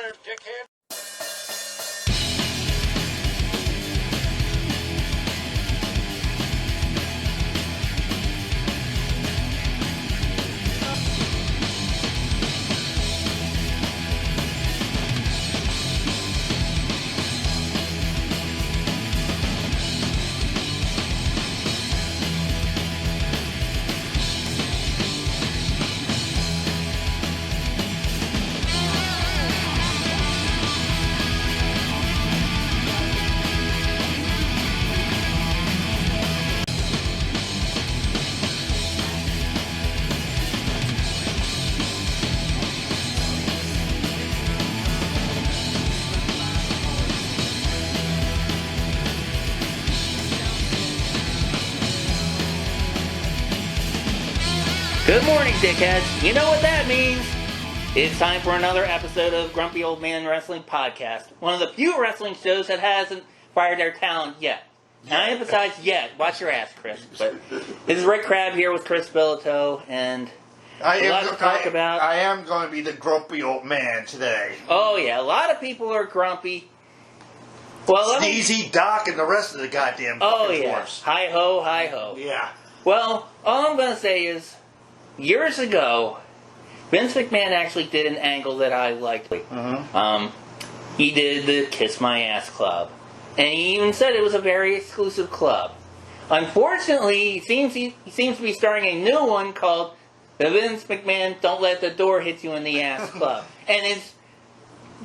there, dickhead. Good morning, dickheads. You know what that means. It's time for another episode of Grumpy Old Man Wrestling Podcast. One of the few wrestling shows that hasn't fired their talent yet. Now, I emphasize yet. Watch your ass, Chris. But this is Rick Crabb here with Chris Billito, and a lot to talk about. I am going to be the grumpy old man today. Oh, yeah. A lot of people are grumpy. Well, Sneezy, Doc, and the rest of the goddamn fucking force. Hi ho, hi ho. Yeah. Well, all I'm going to say is, years ago, Vince McMahon actually did an angle that I liked. He did the Kiss My Ass Club. And he even said it was a very exclusive club. Unfortunately, he seems to be starting a new one called the Vince McMahon Don't Let the Door Hit You in the Ass Club. And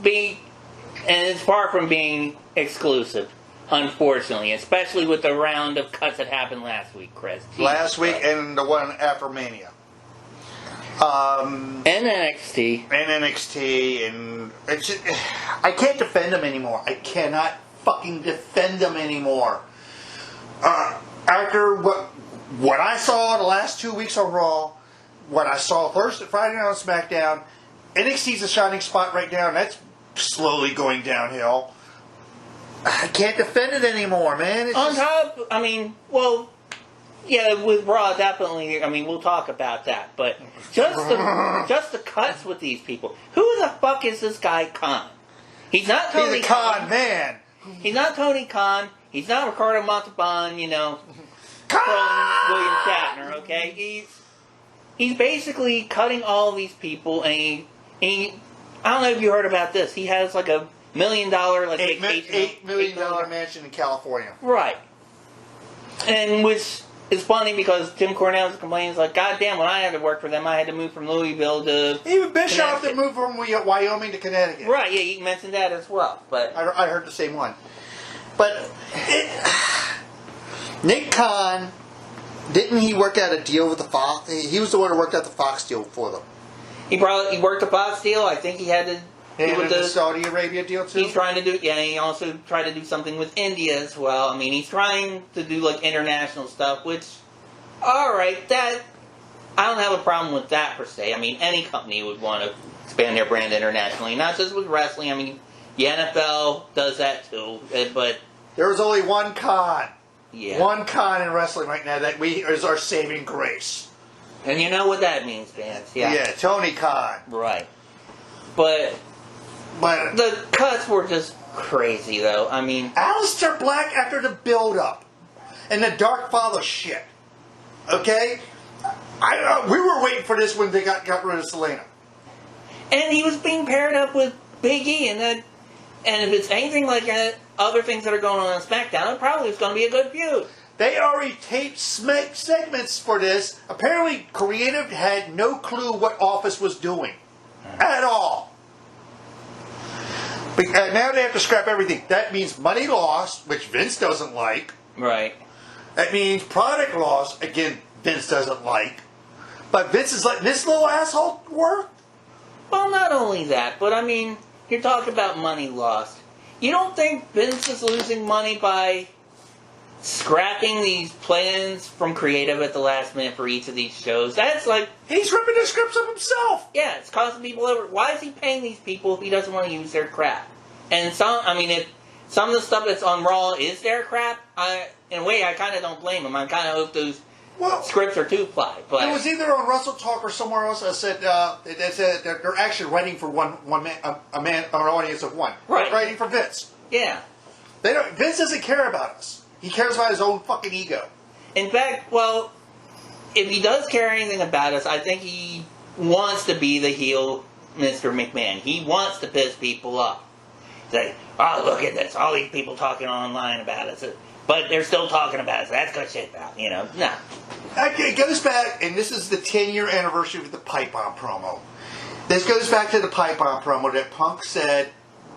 it's far from being exclusive, unfortunately. Especially with the round of cuts that happened last week, Chris. Last week and the one after Mania. And NXT. And NXT, and it's just, I can't defend them anymore. I cannot fucking defend them anymore. After what I saw the last 2 weeks on Raw, what I saw Friday night on SmackDown, NXT's a shining spot right now, and that's slowly going downhill. I can't defend it anymore, man. Yeah, with Raw, definitely. We'll talk about that. But just the cuts with these people. Who the fuck is this guy Khan? He's not Tony He's a Khan man. He's not Tony Khan. He's not Ricardo Montalban, Khan! William Shatner, okay? He's basically cutting all of these people, and he I don't know if you heard about this. He has like $1 million vacation. $8 million mansion in California. Right. And which is funny because Tim Cornette complains like, God damn, when I had to work for them, I had to move from Louisville to Even Bischoff had moved from Wyoming to Connecticut. Right, yeah, you mentioned that as well. But I heard the same one. But Nick Khan, didn't he work out a deal with the Fox? He was the one who worked out the Fox deal for them. He worked the Fox deal. I think he had to do with the Saudi Arabia deal too. He's trying to do, yeah. He also tried to do something with India as well. He's trying to do like international stuff, which, all right, that I don't have a problem with that per se. Any company would want to expand their brand internationally, not just with wrestling. The NFL does that too, but there was only one Khan. Yeah. One Khan in wrestling right now that is our saving grace. And you know what that means, fans. Yeah. Yeah, Tony Khan. Right. But the cuts were just crazy, though. Aleister Black after the build-up and the Dark Father shit. Okay? We were waiting for this when they got rid of Selena. And he was being paired up with Big E, and if it's anything like other things that are going on SmackDown, it probably is going to be a good feud. They already taped segments for this. Apparently, Creative had no clue what Office was doing. At all. But now they have to scrap everything. That means money lost, which Vince doesn't like. Right. That means product loss, again, Vince doesn't like. But Vince is letting this little asshole work? Well, not only that, but you're talking about money lost. You don't think Vince is losing money by scrapping these plans from Creative at the last minute for each of these shows? That's like... He's ripping the scripts of himself! Yeah, it's costing people over... Why is he paying these people if he doesn't want to use their crap? And if some of the stuff that's on Raw is their crap, in a way, I kind of don't blame him. I kind of hope those Well, scripts are too ply. But it was either on Russell Talk or somewhere else. I said they said they're actually writing for an audience of one. Right. They're writing for Vince. yeah. They don't. Vince doesn't care about us. He cares about his own fucking ego. In fact, well, if he does care anything about us, I think he wants to be the heel Mr. McMahon. He wants to piss people off. Say, oh, look at this. All these people talking online about us. But they're still talking about us. That's good shit, pal. You know? No. It goes back, and this is the 10-year anniversary of the Pipe Bomb promo. This goes back to the Pipe Bomb promo that Punk said,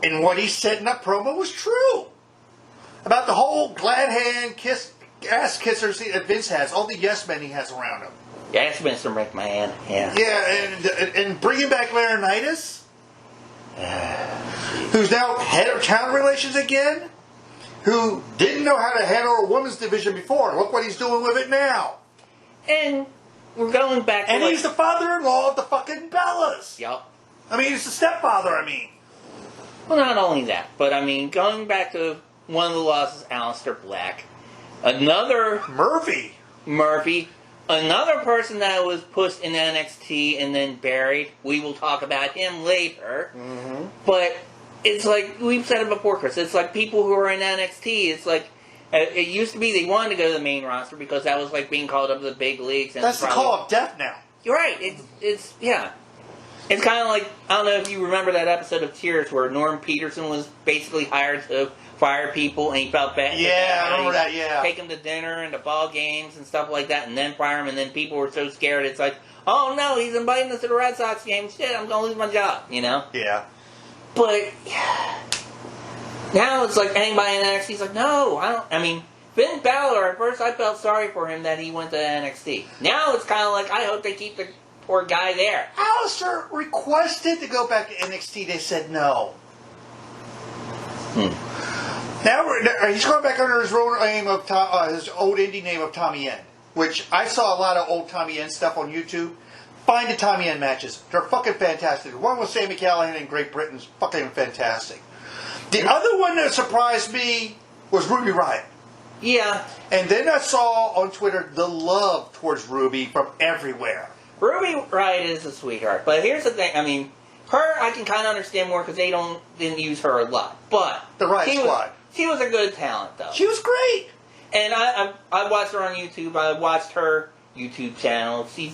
and what he said in that promo was true. About the whole glad hand, ass kissers that Vince has, all the yes men he has around him. Yes, Mr. McMahon. Yeah. Yeah, and bringing back Laurinaitis, who's now head of talent relations again, who didn't know how to handle a women's division before. Look what he's doing with it now. And we're going back to And he's the father-in-law of the fucking Bellas. Yup. I mean, he's the stepfather, I mean. Well, not only that, but I mean, going back to one of the losses, Aleister Black. Another Murphy. Another person that was pushed in NXT and then buried. We will talk about him later. Mm-hmm. But it's like, we've said it before, Chris, it's like people who are in NXT, it's like, it used to be they wanted to go to the main roster because that was like being called up to the big leagues. And That's the call of death now. You're right. It's yeah. It's kind of like, I don't know if you remember that episode of Cheers where Norm Peterson was basically hired to fire people and he felt bad. Yeah, I remember that, yeah. Take them to dinner and to ball games and stuff like that and then fire him, and then people were so scared it's like, oh no, he's inviting us to the Red Sox game. Shit, I'm going to lose my job, you know? Yeah. But now it's like anybody in NXT's like, no, I mean, Finn Balor, at first I felt sorry for him that he went to NXT. Now it's kind of like, I hope they keep the poor guy there. Aleister requested to go back to NXT. They said no. Now he's going back under his old name of his old indie name of Tommy End, which I saw a lot of old Tommy End stuff on YouTube. Find the Tommy End matches; they're fucking fantastic. The one with Sami Callihan in Great Britain's fucking fantastic. The other one that surprised me was Ruby Riott. Yeah. And then I saw on Twitter the love towards Ruby from everywhere. Ruby Riott is a sweetheart, but here's the thing. I mean, her I can kind of understand more because they didn't use her a lot. But the Riott Squad. She was a good talent, though. She was great. And I watched her on YouTube. I watched her YouTube channel. She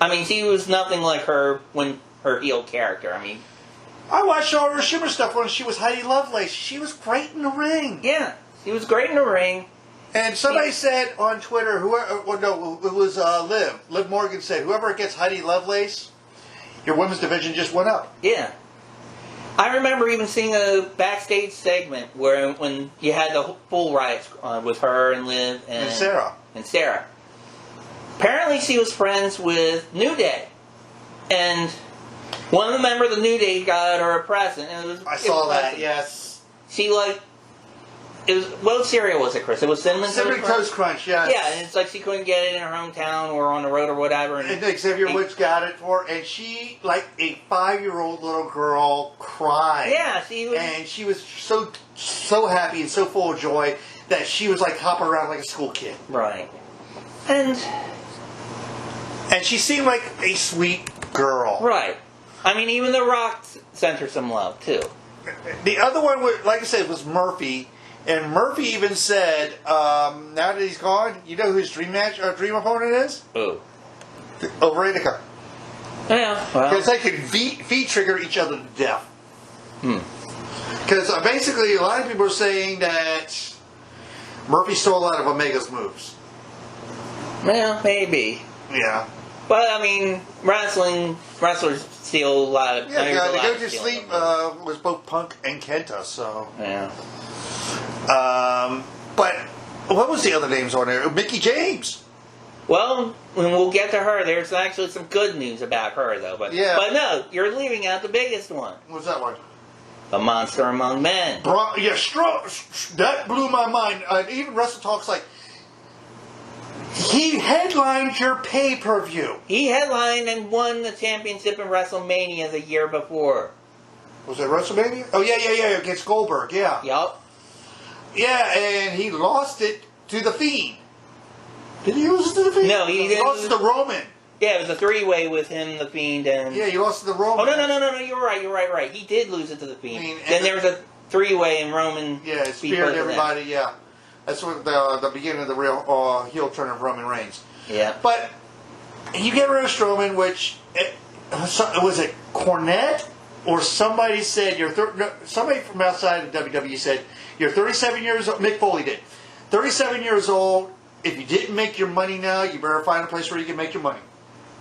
was nothing like her when her heel character. I mean, I watched all her Shimmer stuff when she was Heidi Lovelace. She was great in the ring. Yeah, she was great in the ring. And somebody said on Twitter, it was Liv Morgan said, whoever gets Heidi Lovelace, your women's division just went up. Yeah. I remember even seeing a backstage segment where when you had the full Riott with her and Liv and Sarah. Apparently she was friends with New Day. And one of the members of the New Day got her a present. And I saw that, yes. She what cereal was it, Chris? It was Cinnamon Toast Crunch, yes. Yeah, and it's like she couldn't get it in her hometown or on the road or whatever. And Xavier Woods got it for her, and she, like a 5-year-old little girl, cried. Yeah, she was. And she was so happy and so full of joy that she was like hopping around like a school kid. Right. And she seemed like a sweet girl. Right. I mean, even The Rock sent her some love, too. The other one, like I said, was Murphy. And Murphy even said, now that he's gone, you know who his dream opponent is? Who? Overetica. Yeah, well. Because they could feed trigger each other to death. Because basically, a lot of people are saying that Murphy stole a lot of Omega's moves. Well, maybe. Yeah. But, I mean, wrestlers steal a lot of... Yeah, the Go To Sleep was both Punk and Kenta, so... Yeah. But what was the other names on there? Mickie James. Well, when we'll get to her, there's actually some good news about her, though. But no, you're leaving out the biggest one. What's that one? The Monster Among Men. That blew my mind. Even Wrestle Talk's like, he headlined your pay-per-view. He headlined and won the championship in WrestleMania the year before. Was it WrestleMania? Oh, yeah, against Goldberg, yeah. Yup. Yeah, and he lost it to The Fiend. Did he lose it to the Fiend? No, he didn't. Lost to Roman. Yeah, it was a 3-way with him, the Fiend, and... Yeah, he lost to the Roman. Oh, no, you're right. He did lose it to the Fiend. Then there was a 3-way and Roman... Yeah, it speared everybody, yeah. That's what the beginning of the real heel turn of Roman Reigns. Yeah. But you get rid of Strowman, which... was it Cornette? Or somebody said, somebody from outside of WWE said, you're 37 years old. Mick Foley did. 37 years old. If you didn't make your money now, you better find a place where you can make your money.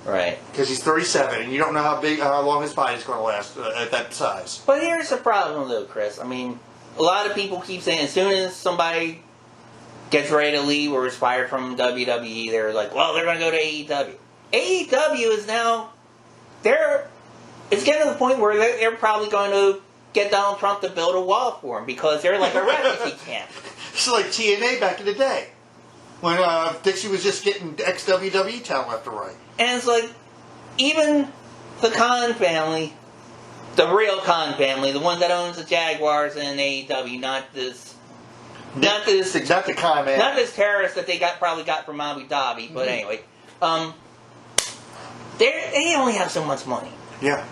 Right. Because he's 37, and you don't know how long his body's going to last at that size. But here's the problem, though, Chris. I mean, a lot of people keep saying as soon as somebody gets ready to leave or is fired from WWE, they're like, well, they're going to go to AEW. AEW is now... It's getting to the point where they're probably going to get Donald Trump to build a wall for him because they're like a refugee camp. It's like TNA back in the day when Dixie was just getting ex-WWE talent left to right. And it's like, even the Khan family, the real Khan family, the one that owns the Jaguars and AEW, not the Khan man, not this terrorist that they probably got from Abu Dhabi. But anyway, they only have so much money. Yeah.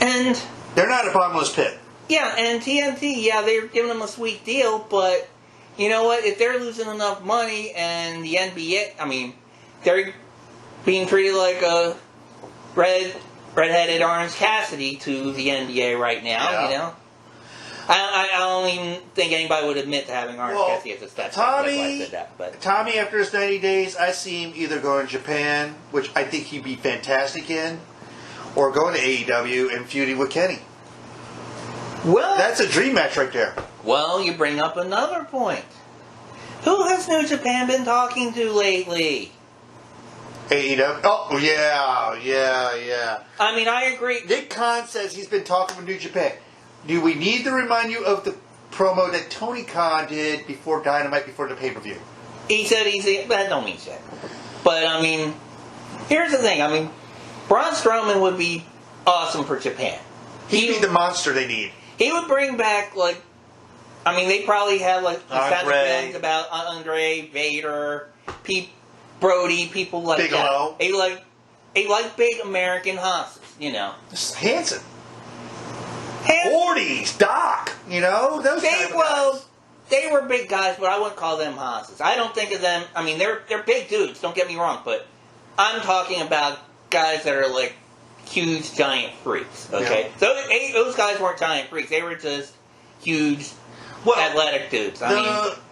And they're not a bottomless pit. Yeah, and TNT, they're giving them a sweet deal, but you know what? If they're losing enough money and the NBA, I mean, they're being treated like a redheaded Orange Cassidy to the NBA right now, you know? I don't even think anybody would admit to having Orange Cassidy as a stepson. Tommy, after his 90 days, I see him either going to Japan, which I think he'd be fantastic in, or going to AEW and feuding with Kenny. Well, that's a dream match right there. Well, you bring up another point. Who has New Japan been talking to lately? AEW? Oh, yeah. I mean, I agree. Nick Khan says he's been talking with New Japan. Do we need to remind you of the promo that Tony Khan did before Dynamite, before the pay-per-view? He said that don't mean shit. But, I mean, here's the thing. I mean, Braun Strowman would be awesome for Japan. He'd be the monster they need. He would bring back, they probably have, things about Andre, Vader, Brody, people like Bigelow. that. They like big American hosses, you know. Hanson. Ortiz, Doc, you know, those kind of guys. They were big guys, but I wouldn't call them hosses. I don't think of them, I mean, they're big dudes, don't get me wrong, but I'm talking about guys that are like huge, giant freaks, okay? Yeah. So those guys weren't giant freaks, they were just huge, athletic dudes. Go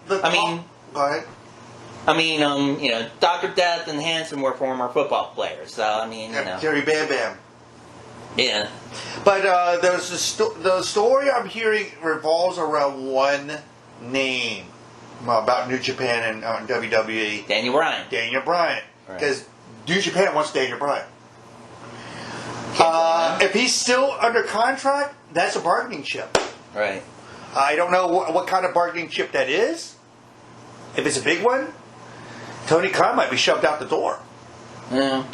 ahead. I mean, Dr. Death and Hanson were former football players, so, I mean, you know. Jerry Bam Bam. Yeah. But the story I'm hearing revolves around one name about New Japan and WWE. Daniel Bryan. Because New Japan wants Daniel Bryan. If he's still under contract, that's a bargaining chip. Right. I don't know what kind of bargaining chip that is. If it's a big one, Tony Khan might be shoved out the door. Yeah.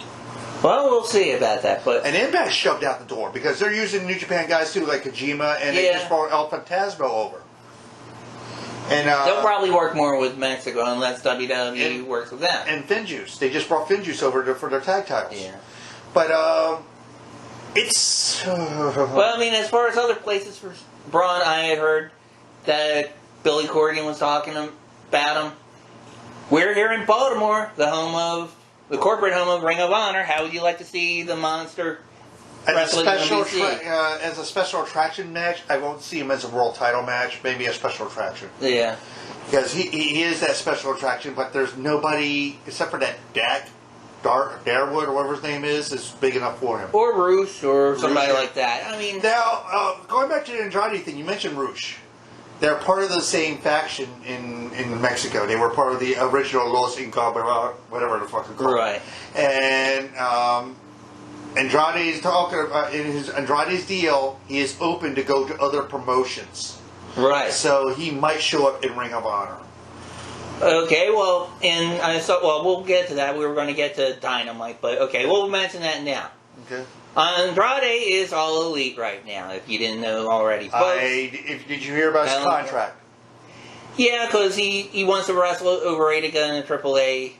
Well, we'll see about that. But and Impact's shoved out the door because they're using New Japan guys too, like Kojima, and they just brought El Fantasma over. And they'll probably work more with Mexico unless WWE works with them. And Finjuice, they just brought Finjuice over for their tag titles. Yeah. But it's. Well, I mean, as far as other places for Braun, I had heard that Billy Corgan was talking about him. We're here in Baltimore, the corporate home of Ring of Honor. How would you like to see the monster wrestle in WC? As a special attraction match, I won't see him as a world title match. Maybe a special attraction. Yeah. Because he is that special attraction, but there's nobody except for that Darwood or whatever his name is big enough for him. Or Roosh or somebody like that. I mean, now going back to the Andrade thing, you mentioned Roosh. They're part of the same faction in Mexico. They were part of the original Los Incabrados, whatever the fuck it's called. Right. And Andrade's talking about in his Andrade's deal, he is open to go to other promotions. Right. So he might show up in Ring of Honor. Okay, well, we'll get to that. We were going to get to Dynamite, but okay, we'll mention that now. Okay. Andrade is all elite right now, if you didn't know already. Did you hear about his contract? Yeah, because he wants to wrestle over Utica in AAA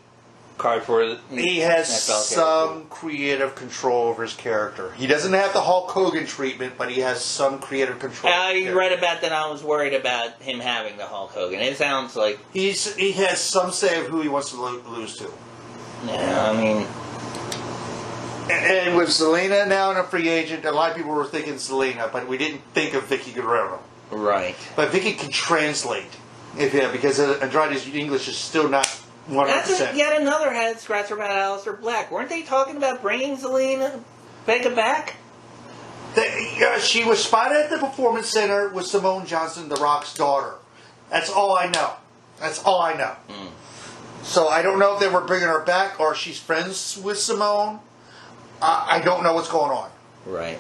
card for. He has NFL some creative control over his character. He doesn't have the Hulk Hogan treatment, but he has some creative control. I read about that. I was worried about him having the Hulk Hogan. It sounds like he has some say of who he wants to lose to. Yeah, I mean. And with Zelina now in a free agent, a lot of people were thinking Zelina, but we didn't think of Vicky Guerrero. Right. But Vicky can translate, because Andrade's English is still not 100%. That's yet another head scratcher about Aleister Black. Weren't they talking about bringing Zelina Vega back? She was spotted at the Performance Center with Simone Johnson, The Rock's daughter. That's all I know. So I don't know if they were bringing her back or she's friends with Simone. I don't know what's going on. Right.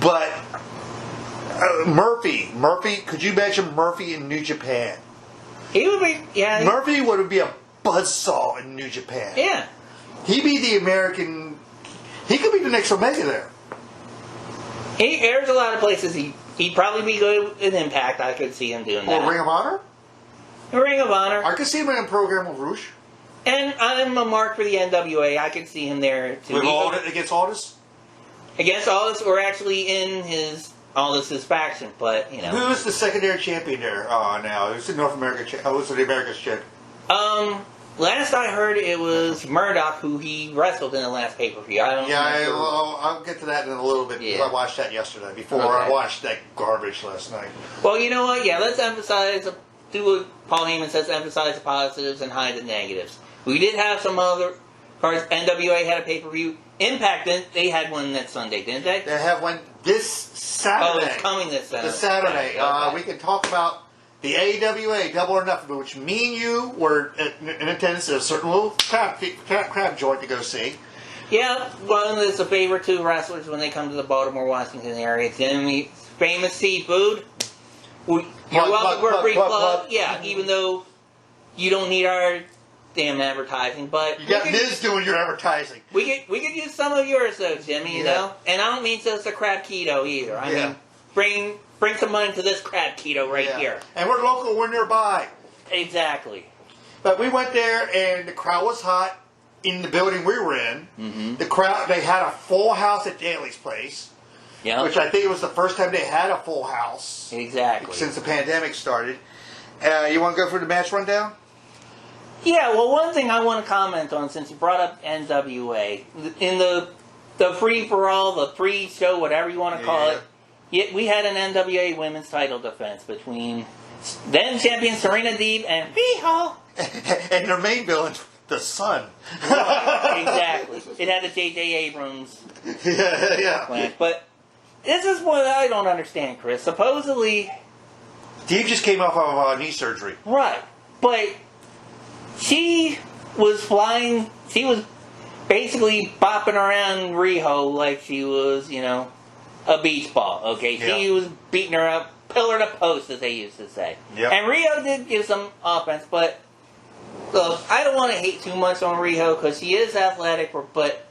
But Murphy, could you imagine Murphy in New Japan? He would be, yeah. Murphy would be a buzzsaw in New Japan. Yeah. He'd be the American. He could be the next Omega there. There's a lot of places he'd probably be good in Impact. I could see him doing that. Or Ring of Honor? Ring of Honor. I could see him in a program with Roosh. And I'm a mark for the NWA. I could see him there too. Against Aldis? Against Aldis, or actually in Aldis' faction, but you know. Who's the secondary champion there now? Who's the North American who's the America's champion? Last I heard it was Murdoch, who he wrestled in the last pay-per-view. I'll get to that in a little bit. Yeah. I watched that yesterday before I watched that garbage last night. Well, you know what? Yeah, let's do what Paul Heyman says, emphasize the positives and hide the negatives. We did have some other cards. NWA had a pay-per-view. Impact, they had one that Sunday, didn't they? They have one this Saturday. Oh, it's coming this Saturday. This Saturday. Okay. We can talk about the AWA Double or Nothing, which me and you were in attendance at a certain little crab joint to go see. Yeah, well, it's a favorite to wrestlers when they come to the Baltimore, Washington area. It's the famous seafood. You're welcome for a free plug. Yeah, even though you don't need our damn advertising, but you got Miz doing your advertising. We could use some of yours though, Jimmy. You know, and I don't mean just a crab keto either. I mean, bring some money to this crab keto right here. And we're local. We're nearby. Exactly. But we went there, and the crowd was hot in the building we were in. Mm-hmm. The crowd. They had a full house at Daly's place. Yeah. Which I think it was the first time they had a full house. Exactly. Since the pandemic started. You want to go for the match rundown? Yeah, well, one thing I want to comment on, since you brought up NWA, in the free-for-all, the pre-show, whatever you want to call it, we had an NWA women's title defense between then champion Serena Deeb and Riho. And their main villain, the Sun. Exactly. It had the J.J. Abrams plan. But this is what I don't understand, Chris. Supposedly... Deeb just came off of knee surgery. Right. But... she was basically bopping around Riho like she was, a beach ball, okay? Yeah. She was beating her up, pillar to post, as they used to say. Yep. And Riho did give some offense, but, look, I don't want to hate too much on Riho, because she is athletic, but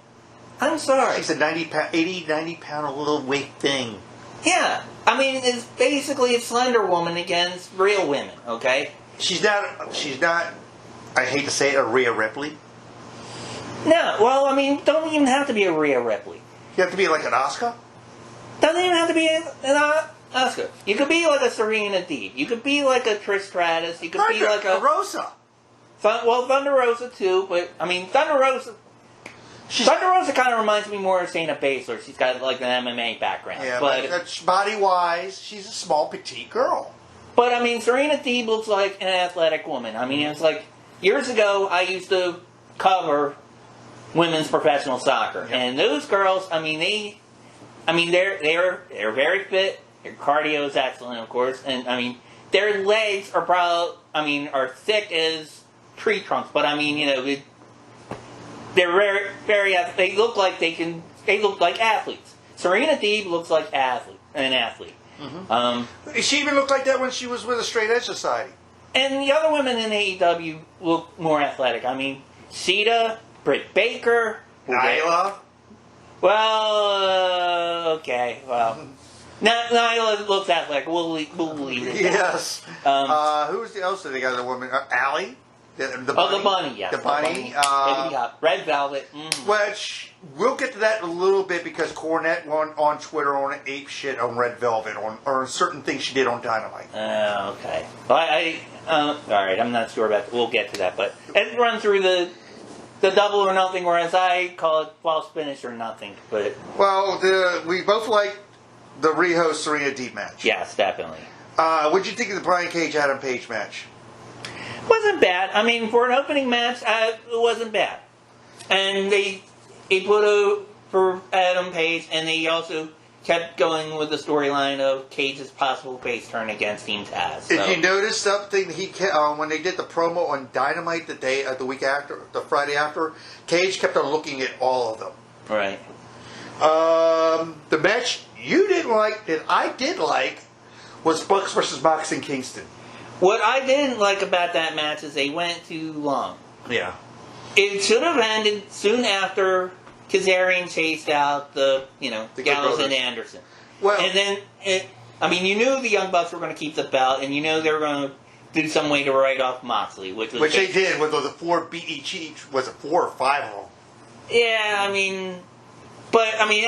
I'm sorry. She's a 90-pound little weight thing. Yeah. I mean, it's basically a slender woman against real women, okay? She's not... I hate to say it, a Rhea Ripley. No, well, I mean, don't even have to be a Rhea Ripley. You have to be like an Asuka? Doesn't even have to be an Asuka. You could be like a Serena Deeb. You could be like a Trish Stratus. You could be like a... Rosa. Thunder Rosa, too, but, I mean, Thunder Rosa kind of reminds me more of Shayna Baszler. She's got, like, an MMA background. Yeah, but body-wise, she's a small, petite girl. But, I mean, Serena Deeb looks like an athletic woman. I mean, it's like... years ago, I used to cover women's professional soccer, and those girls, they're very fit. Their cardio is excellent, of course, and their legs are are thick as tree trunks. But they're very. They look like They look like athletes. Serena Deeb looks like an athlete. Mm-hmm. She even looked like that when she was with the Straight Edge Society. And the other women in AEW look more athletic. Sita, Britt Baker, Nyla. Okay. Well, Nyla looks athletic. We'll leave it. Yes. Who's the else? They got the woman, Allie. The bunny, yes. The bunny. Red Velvet. Which, we'll get to that in a little bit because Cornette went on Twitter on ape shit on Red Velvet or certain things she did on Dynamite. Okay. Well, alright, I'm not sure about that. We'll get to that, but let's run through the double or nothing, whereas I call it false finish or nothing. But well, we both like the Riho Serena Deeb match. Yes, definitely. What'd you think of the Brian Cage Adam Page match? Wasn't bad. I mean, for an opening match, it wasn't bad. And they put for Adam Page, and they also kept going with the storyline of Cage's possible face turn against Team Taz. So. Did you notice something when they did the promo on Dynamite the week after, the Friday after? Cage kept on looking at all of them. Right. The match you didn't like that I did like was Bucks versus Mox and Kingston. What I didn't like about that match is they went too long. Yeah. It should have ended soon after Kazarian chased out the Gallows and Anderson. Well, and then you knew the Young Bucks were going to keep the belt, and you knew they were going to do some way to write off Moxley, which they did with the 4 BEG. Was it 4 or 5 of them? Yeah,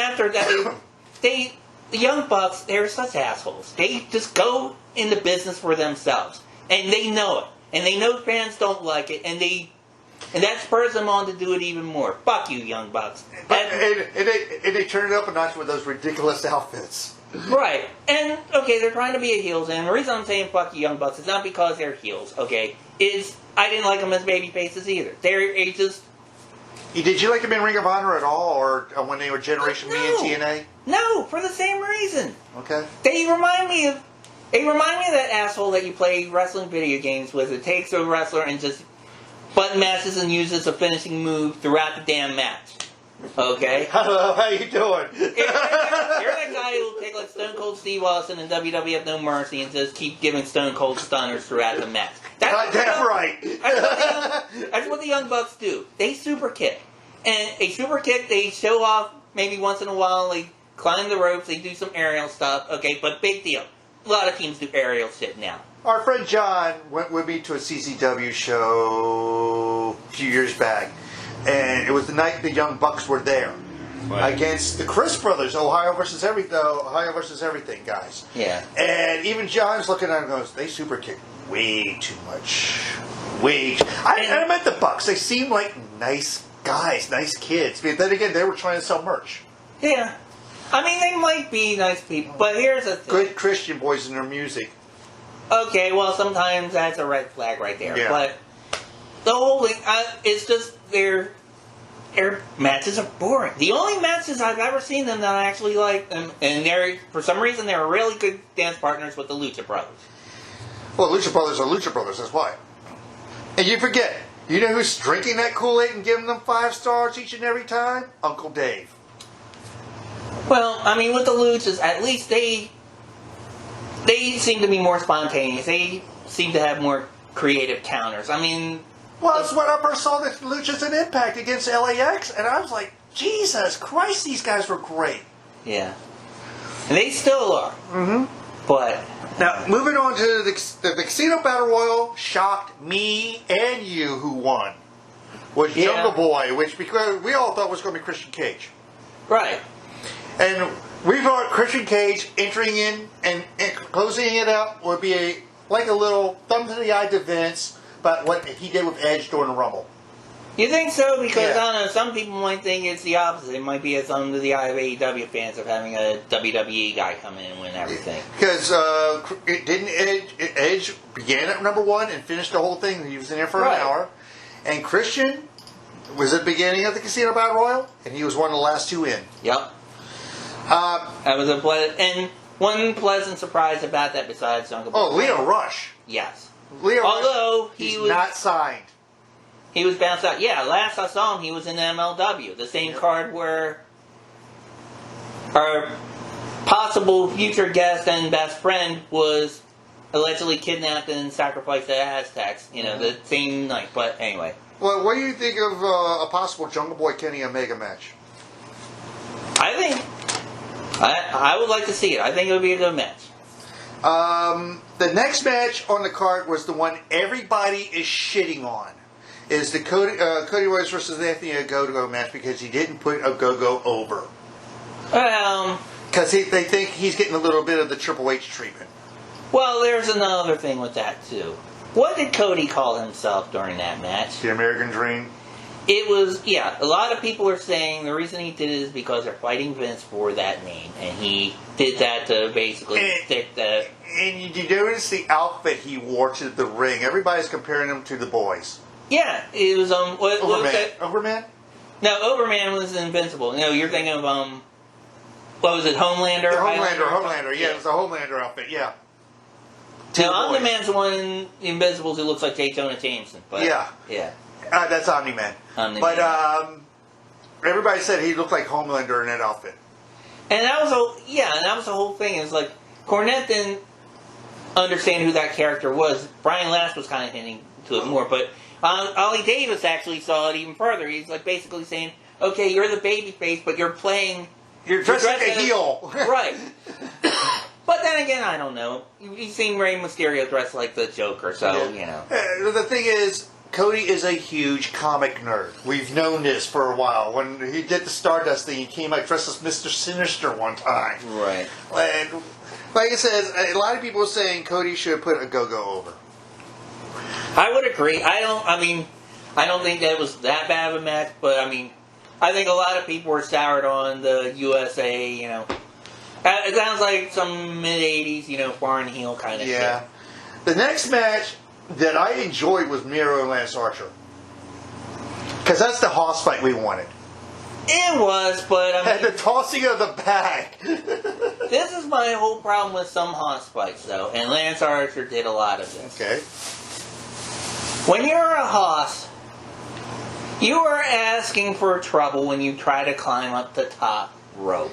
after that, the Young Bucks, they're such assholes. They just go into business for themselves, and they know it, and they know fans don't like it, and that spurs them on to do it even more. Fuck you, Young Bucks. And they turn it up a notch with those ridiculous outfits. Right. And, okay, they're trying to be a heels, and the reason I'm saying fuck you, Young Bucks, is not because they're heels, okay? I didn't like them as baby faces either. They're just... Did you like them in Ring of Honor at all, or when they were Generation Me and TNA? No, for the same reason. Okay. They remind me of that asshole that you play wrestling video games with. It takes a wrestler and just button mashes and uses a finishing move throughout the damn match. Okay? Hello, how you doing? You're that guy who'll take like Stone Cold Steve Austin and WWF No Mercy and just keep giving Stone Cold stunners throughout the match. Damn right. That's what the Young Bucks do. They super kick. And a super kick, they show off maybe once in a while. They climb the ropes, they do some aerial stuff. Okay, but big deal. A lot of teams do aerial shit now. Our friend John went with me to a CCW show a few years back. And it was the night the Young Bucks were there. Right. Against the Chris Brothers, Ohio versus everything guys. Yeah. And even John's looking at him and goes, they super kick way too much. I met the Bucks. They seemed like nice guys, nice kids. But then again, they were trying to sell merch. Yeah. They might be nice people, but here's the thing. Good Christian boys in their music. Okay, well, sometimes that's a red flag right there. Yeah. But the whole thing, it's just their matches are boring. The only matches I've ever seen them that I actually like, and for some reason they're really good dance partners with the Lucha Brothers. Well, Lucha Brothers are Lucha Brothers, that's why. And you forget, you know who's drinking that Kool-Aid and giving them 5 stars each and every time? Uncle Dave. Well, with the Luchas, at least they seem to be more spontaneous. They seem to have more creative counters. Well, that's when I first saw the Luchas in Impact against LAX, and I was like, Jesus Christ, these guys were great. Yeah. And they still are. Mm-hmm. But... Now, moving on to the Casino Battle Royal, shocked me and you who won. Was Jungle Boy, which because we all thought was going to be Christian Cage. Right. And we thought Christian Cage entering in and closing it out would be a little thumb to the eye to Vince, but what he did with Edge during the Rumble. You think so? Because, I don't know, some people might think it's the opposite. It might be a thumb to the eye of AEW fans of having a WWE guy come in and win everything. Because Edge began at number 1 and finished the whole thing. He was in there for an hour. And Christian was at the beginning of the Casino Battle Royal, and he was one of the last 2 in. Yep. That was one pleasant surprise about that besides Jungle Boy. Oh, Leo Rush. Yes. Although he was not signed. He was bounced out. Yeah, last I saw him, he was in MLW. The same card where our possible future guest and best friend was allegedly kidnapped and sacrificed to the Aztecs. The same night. But anyway. Well, what do you think of a possible Jungle Boy Kenny Omega match? I would like to see it. I think it would be a good match. The next match on the card was the one everybody is shitting on. is the Cody Rhodes versus Anthony Ogogo match because he didn't put Ogogo over. Because they think he's getting a little bit of the Triple H treatment. Well, there's another thing with that, too. What did Cody call himself during that match? The American Dream. It was, yeah, a lot of people are saying the reason he did it is because they're fighting Vince for that name. And he did that to basically stick the... And you notice the outfit he wore to the ring. Everybody's comparing him to the boys. Yeah, it was, what was that? Overman? No, Overman was Invincible. No, you're thinking of, what was it, Homelander? Homelander. Yeah, it was a Homelander outfit, yeah. Now, Omni-Man's the one in Invincibles who looks like J. Jonah Jameson. But, yeah. That's Omni-Man. But everybody said he looked like Homelander in that outfit. And that was the whole thing. Is like Cornette didn't understand who that character was. Brian Last was kind of hinting to it more, but Ollie Davis actually saw it even further. He's like basically saying, "Okay, you're the babyface, but you're dressed like a heel, right?" But then again, I don't know. You've seen Rey Mysterio dressed like the Joker, so you know. The thing is, Cody is a huge comic nerd. We've known this for a while. When he did the Stardust thing, he came out dressed as Mr. Sinister one time. Right. And like I said, a lot of people are saying Cody should put Ogogo over. I would agree. I don't think that was that bad of a match, but I think a lot of people were soured on the USA, you know. It sounds like some mid-'80s, foreign heel kind of shit. Yeah. The next match that I enjoyed was Miro and Lance Archer. Because that's the Hoss fight we wanted. It was, but And the tossing of the bag. This is my whole problem with some Hoss fights, though, and Lance Archer did a lot of this. Okay. When you're a Hoss, you are asking for trouble when you try to climb up the top rope.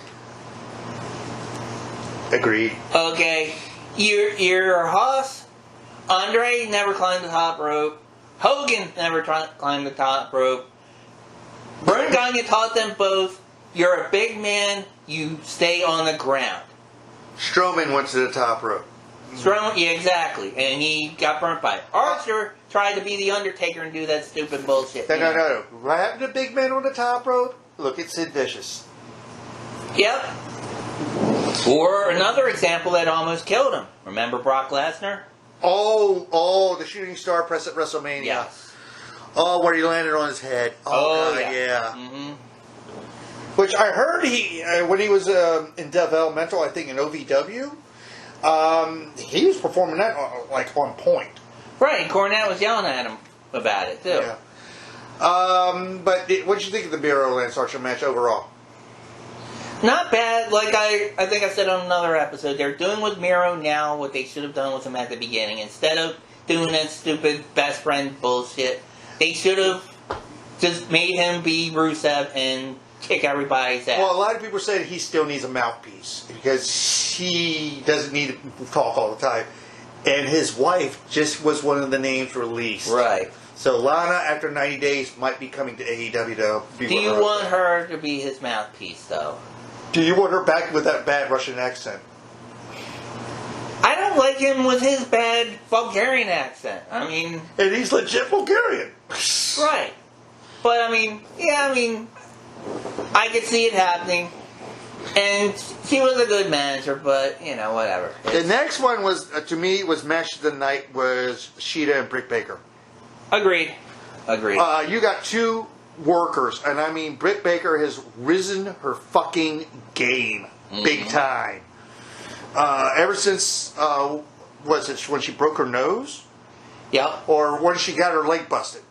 Agreed. Okay, you're a Hoss. Andre never climbed the top rope. Hogan never climbed the top rope. Verne Gagne taught them both. You're a big man. You stay on the ground. Strowman went to the top rope. Strowman, yeah, exactly. And he got burnt by it. Archer tried to be the Undertaker and do that stupid bullshit. No. What happened to big men on the top rope? Look at Sid Vicious. Yep. Or another example that almost killed him. Remember Brock Lesnar? Oh, the shooting star press at WrestleMania. Yes. Oh, where he landed on his head. Oh God, yeah. Mm-hmm. Which I heard when he was in developmental, I think in OVW, he was performing that on point. Right, Cornette was yelling at him about it too. Yeah. But what did you think of the Miro Lance Archer match overall? Not bad. Like I think I said on another episode, they're doing with Miro now what they should have done with him at the beginning. Instead of doing that stupid best friend bullshit, they should have just made him be Rusev and kick everybody's ass. Well, a lot of people say he still needs a mouthpiece because he doesn't need to talk all the time. And his wife just was one of the names released. Right. So Lana, after 90 days, might be coming to AEW to be Do you want her to be his mouthpiece, though? Do you want her back with that bad Russian accent? I don't like him with his bad Bulgarian accent. And he's legit Bulgarian. Right. But I could see it happening. And she was a good manager, but, whatever. The next one was, to me, was match of the night was Sheeta and Britt Baker. Agreed. You got two workers, and Britt Baker has risen her fucking game big time. Ever since, was it when she broke her nose? Yep. Or when she got her leg busted?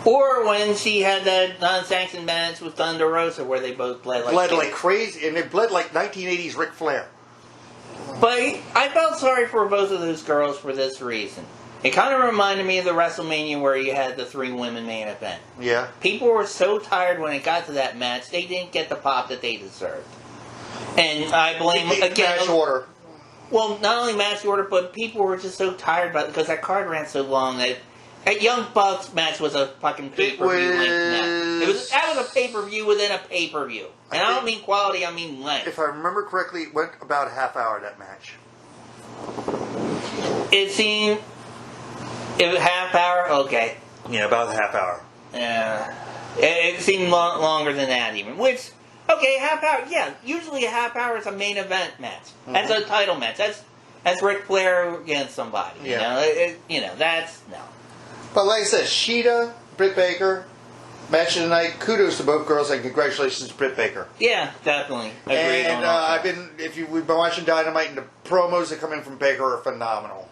Or when she had that non-sanctioned match with Thunder Rosa where they both bled like crazy, and they bled like 1980s Ric Flair. But I felt sorry for both of those girls for this reason. It kind of reminded me of the WrestleMania where you had the 3 women main event. Yeah. People were so tired when it got to that match, they didn't get the pop that they deserved. And I blame, again... Match order. Well, not only match order, but people were just so tired about it because that card ran so long that Young Bucks match was a fucking pay-per-view length match. That was a pay-per-view within a pay-per-view. And I don't mean quality, I mean length. If I remember correctly, it went about a half hour, that match. It seemed... half hour? Okay. Yeah, about a half hour. Yeah. It seemed longer than that even. Which, okay, half hour. Yeah, usually a half hour is a main event match. That's a title match. That's Ric Flair against somebody. Yeah. You know, that's no. But like I said, Sheeta, Britt Baker, match of the night. Kudos to both girls and congratulations to Britt Baker. Yeah, definitely. Agreed And we've been watching Dynamite, and the promos that come in from Baker are phenomenal.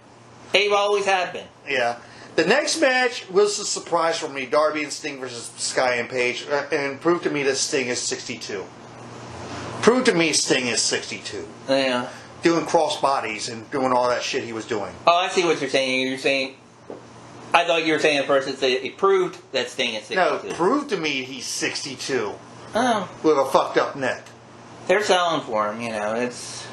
They've always have been. Yeah. The next match was a surprise for me. Darby and Sting versus Sky and Paige, and proved to me that Sting is 62. Proved to me Sting is 62. Yeah. Doing cross bodies and doing all that shit he was doing. Oh, I see what you're saying. You're saying. I thought you were saying at first it proved that Sting is 62. No, proved to me he's 62. Oh. With a fucked up neck. They're selling for him, it's...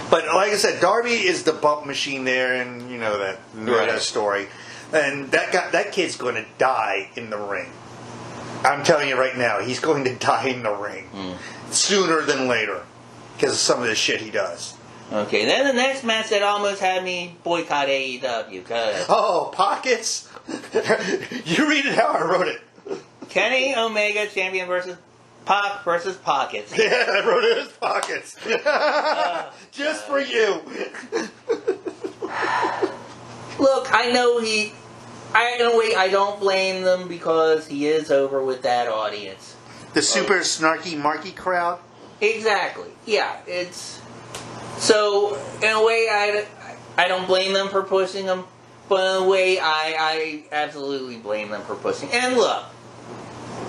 But like I said, Darby is the bump machine there, and you know that story. And that kid's going to die in the ring. I'm telling you right now, he's going to die in the ring. Sooner than later. Because of some of the shit he does. Okay, then the next match that almost had me boycott AEW. Oh, Pockets? You read it how I wrote it. Kenny Omega champion versus Pac versus Pockets. Yeah, I wrote it as Pockets. Just for you. Look, I know I don't blame them because he is over with that audience. The super snarky marky crowd? Exactly. Yeah, it's... So, in a way, I don't blame them for pushing him, but in a way, I absolutely blame them for pushing. And look,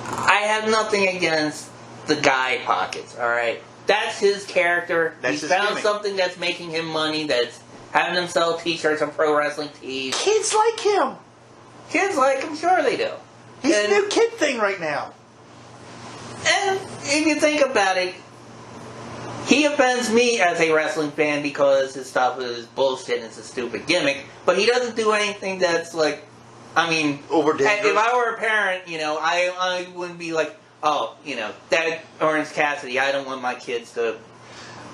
I have nothing against the guy Pockets, alright? That's his character. He's found gimmick. something that's making him money, that's having him sell t-shirts and pro wrestling tees. Kids like him. Kids like him, sure they do. He's the new kid thing right now. And if you think about it, he offends me as a wrestling fan because his stuff is bullshit and it's a stupid gimmick, but he doesn't do anything that's like, over dangerous. If I were a parent, I wouldn't be like, oh, that Orange Cassidy, I don't want my kids to...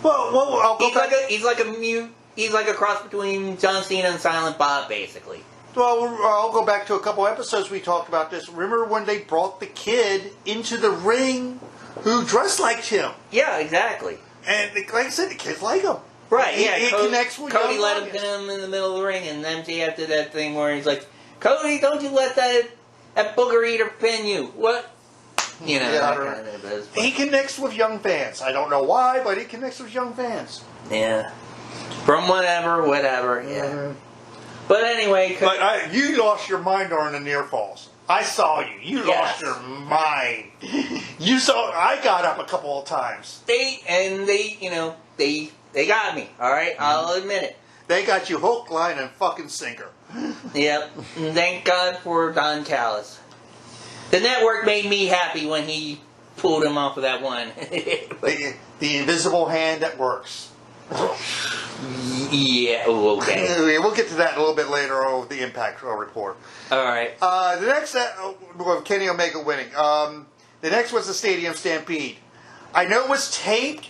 Well, I'll go back... He's like a cross between John Cena and Silent Bob, basically. Well, I'll go back to a couple episodes we talked about this. Remember when they brought the kid into the ring who dressed like him? Yeah, exactly. And like I said, the kids like him. Right, yeah. It connects with Cody young let him audience. pin him in the middle of the ring, and MJF did that thing where he's like, Cody, don't you let that booger eater pin you. What? That kind of is. He connects with young fans. I don't know why, but he connects with young fans. Yeah. From whatever, yeah. Mm-hmm. But anyway... But you lost your mind during the near falls. I saw you. You lost your mind. You saw... I got up a couple of times. They got me, alright? I'll admit it. They got you hook, line, and fucking sinker. Yep. And thank God for Don Callis. The network made me happy when he pulled him off of that one. The invisible hand that works. Yeah, okay. We'll get to that a little bit later over the Impact report. Alright. The next, Kenny Omega winning. The next was the Stadium Stampede. I know it was taped.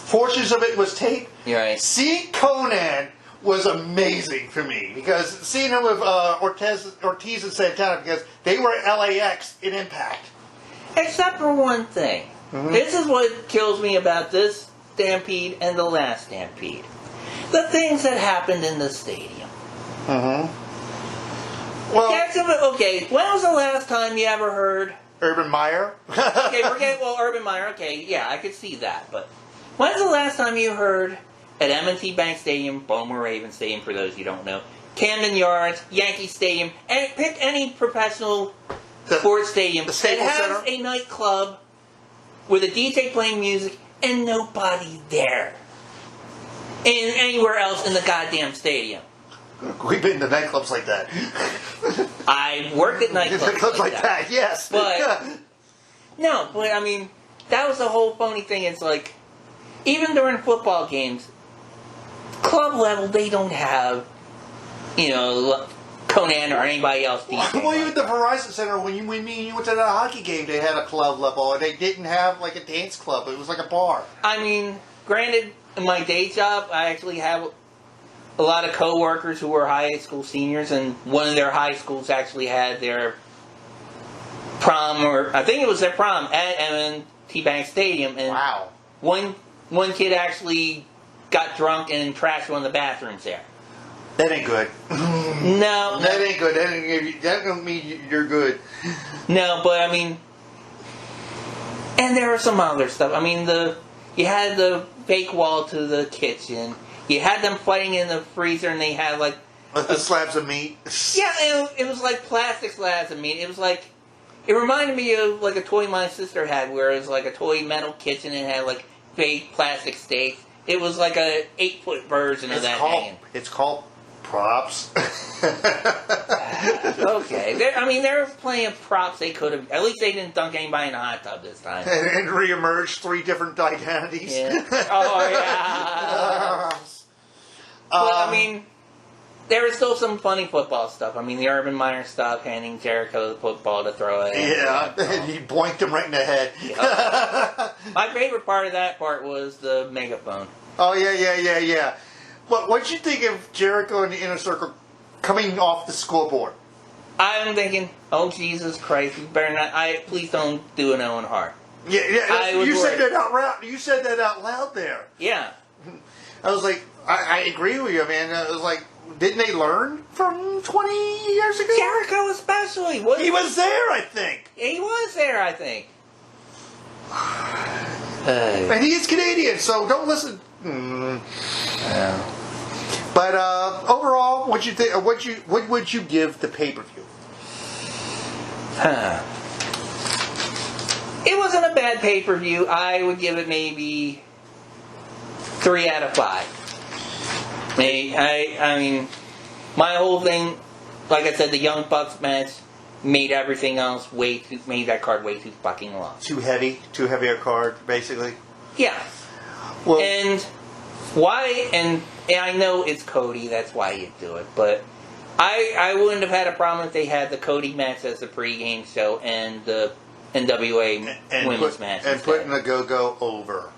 Portions of it was taped. You're right. Seeing Conan was amazing for me because seeing him with Ortiz and Santana because they were LAX in Impact. Except for one thing. Mm-hmm. This is what kills me about this Stampede and the last Stampede. The things that happened in the stadium. Mm-hmm. Well, okay, when was the last time you ever heard... Urban Meyer? Okay, Urban Meyer, okay, yeah, I could see that, but... When's the last time you heard at M&T Bank Stadium, Baltimore Ravens Stadium, for those you don't know, Camden Yards, Yankee Stadium, and pick any professional sports stadium that has a nightclub with a DJ playing music and nobody there. And anywhere else in the goddamn stadium. We've been to nightclubs like that. I worked at nightclubs like that, yes. But, no, but that was the whole phony thing. It's like, even during football games, club level, they don't have, Conan or anybody else DJing. Well, even the Verizon Center, when you went to that hockey game, they had a club level, and they didn't have like a dance club. It was like a bar. Granted, in my day job, I actually have a lot of co-workers who were high school seniors, and one of their high schools actually had their prom, or I think it was their prom at M&T Bank Stadium, and Wow. one kid actually got drunk and trashed one of the bathrooms there. That ain't good. No, That ain't good. That don't mean you're good. no, but I mean, and there was some other stuff. I mean, you had the fake wall to the kitchen. You had them fighting in the freezer, and they had like The slabs of meat. yeah, it was like plastic slabs of meat. It was like, it reminded me of like a toy my sister had, where it was like a toy metal kitchen and it had like fake plastic steaks. It was like a 8-foot version of that hanging. It's called props. Okay, there were plenty of props they could have. At least they didn't dunk anybody in a hot tub this time. and reemerged 3 different identities. Yeah. Oh yeah. But I mean, there was still some funny football stuff. I mean, the Urban Meyer stuff, handing Jericho the football to throw it. Yeah, and he boinked him right in the head. Yep. My favorite part of that part was the megaphone. Oh, yeah. What'd you think of Jericho in the Inner Circle coming off the scoreboard? I'm thinking, oh Jesus Christ, you better not. Please don't do an Owen Hart. Yeah. You said that out loud. You said that out loud there. Yeah. I was like, I agree with you, man. I was like, didn't they learn from 20 years ago? Jericho especially. He was there, I think. He was there, I think. And he is Canadian, so don't listen. Yeah. But overall, what you think? What would you give the pay-per-view? It wasn't a bad pay-per-view. I would give it maybe 3 out of 5. I mean, my whole thing, like I said, the Young Bucks match made everything else made that card way too fucking long. Too heavy a card, basically. Yeah. Well, And why? And I know it's Cody. That's why you do it. But I wouldn't have had a problem if they had the Cody match as the pregame show and the NWA women's match. And putting the Go-Go over.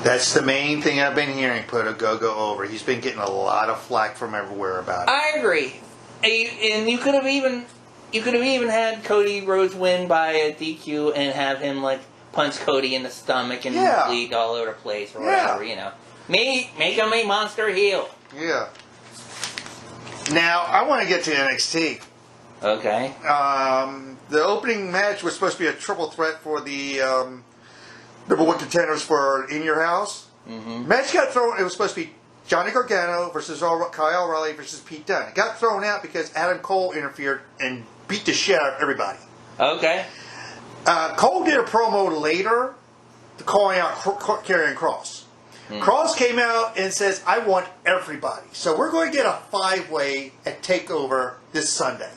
That's the main thing I've been hearing. Put a Go-Go over. He's been getting a lot of flack from everywhere about it. I agree. And you could have even had Cody Rhodes win by a DQ and have him like punch Cody in the stomach and bleed all over the place or whatever. You know, make him a monster heel. Yeah. Now I want to get to NXT. Okay. The opening match was supposed to be a triple threat for the number 1 contenders for In Your House. Mm-hmm. Match got thrown. It was supposed to be Johnny Gargano versus Kyle O'Reilly versus Pete Dunne. It got thrown out because Adam Cole interfered and beat the shit out of everybody. Okay. Cole did a promo later calling out Karrion Kross. Kross came out and says, I want everybody. So we're going to get a 5-way at TakeOver this Sunday.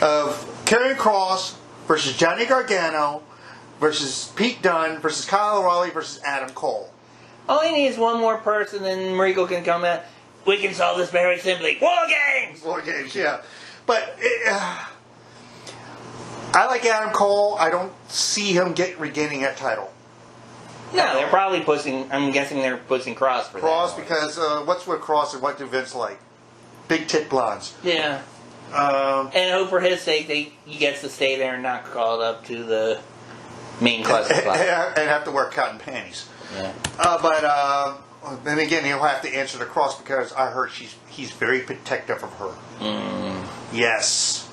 Of Karrion Kross versus Johnny Gargano versus Pete Dunne versus Kyle O'Reilly versus Adam Cole. All he needs is one more person, and Mariko can come out. We can solve this very simply. War games! War games, yeah. But I like Adam Cole. I don't see him regaining that title. No, they're probably pushing. I'm guessing they're pushing Kross for Kross, that. because what's with Kross and what do Vince like? Big tit blondes. Yeah. And hope for his sake he gets to stay there and not called up to the main cluster spot. And have to wear cotton panties. Yeah. But then again, he'll have to answer to Kross because I heard he's very protective of her. Yes.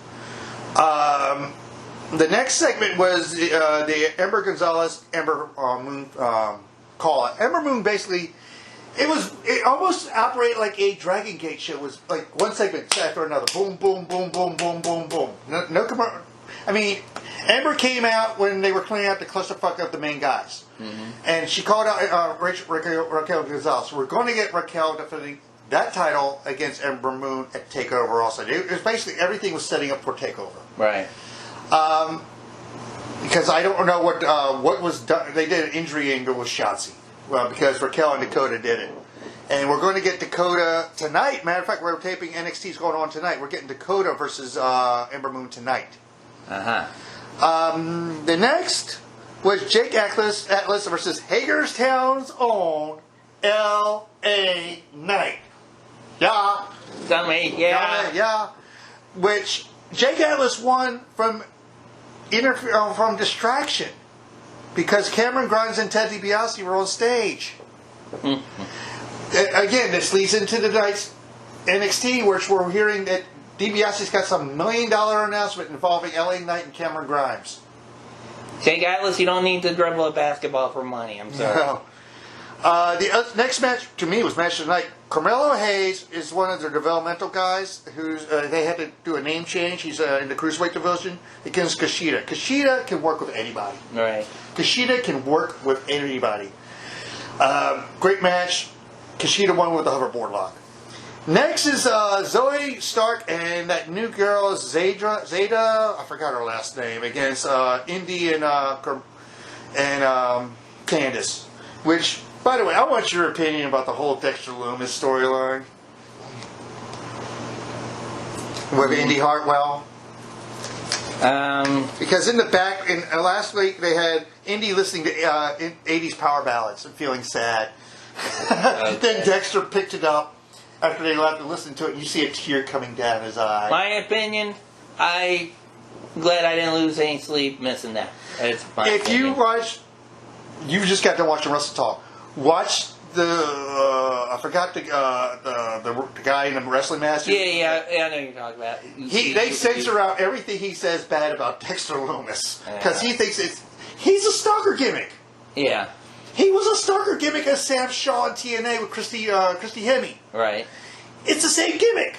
The next segment was the Ember Gonzalez Ember Moon call out. Ember Moon basically, it almost operated like a Dragon Gate show. It was like one segment after another, boom, boom, boom, boom, boom, boom, boom. No commercial. I mean, Ember came out when they were cleaning out the clusterfuck of the main guys, and she called out Raquel Gonzalez. We're going to get Raquel defending that title against Ember Moon at TakeOver. Also, it was basically everything was setting up for TakeOver. Right. Because I don't know what was done. They did an injury angle with Shotzi. Well, because Raquel and Dakota did it. And we're going to get Dakota tonight. Matter of fact, we're taping NXT's going on tonight. We're getting Dakota versus Ember Moon tonight. The next was Jake Atlas versus Hagerstown's own L.A. Knight. Yeah. Dummy, yeah. Yeah. Which Jake Atlas won from distraction because Cameron Grimes and Ted DiBiase were on stage. Again, this leads into tonight's NXT, which we're hearing that DiBiase's got some $1 million announcement involving LA Knight and Cameron Grimes. Jake Atlas, you don't need to dribble a basketball for money. I'm sorry. No. The next match to me was match of the night. Carmelo Hayes is one of their developmental guys who's they had to do a name change. He's in the cruiserweight division against Kushida. Kushida can work with anybody. Right. Kushida can work with anybody. Great match. Kushida won with the hoverboard lock. Next is Zoe Stark and that new girl Zeta. I forgot her last name, against Indy and Candice. Which, by the way, I want your opinion about the whole Dexter Lumis storyline with Indy Hartwell. Because in the back, last week they had Indy listening to 80s power ballads and feeling sad. Okay. Then Dexter picked it up after they left and listened to it, and you see a tear coming down his eye. My opinion, I'm glad I didn't lose any sleep missing that. It's my opinion. You just got to watch the Wrestle Talk. Watch I forgot the guy in the Wrestling Masters. Yeah, I know you're talking about. They censor out everything he says bad about Dexter Lumis because he thinks he's a stalker gimmick. Yeah. He was a stalker gimmick as Sam Shaw in TNA with Christy Hemme. Right. It's the same gimmick.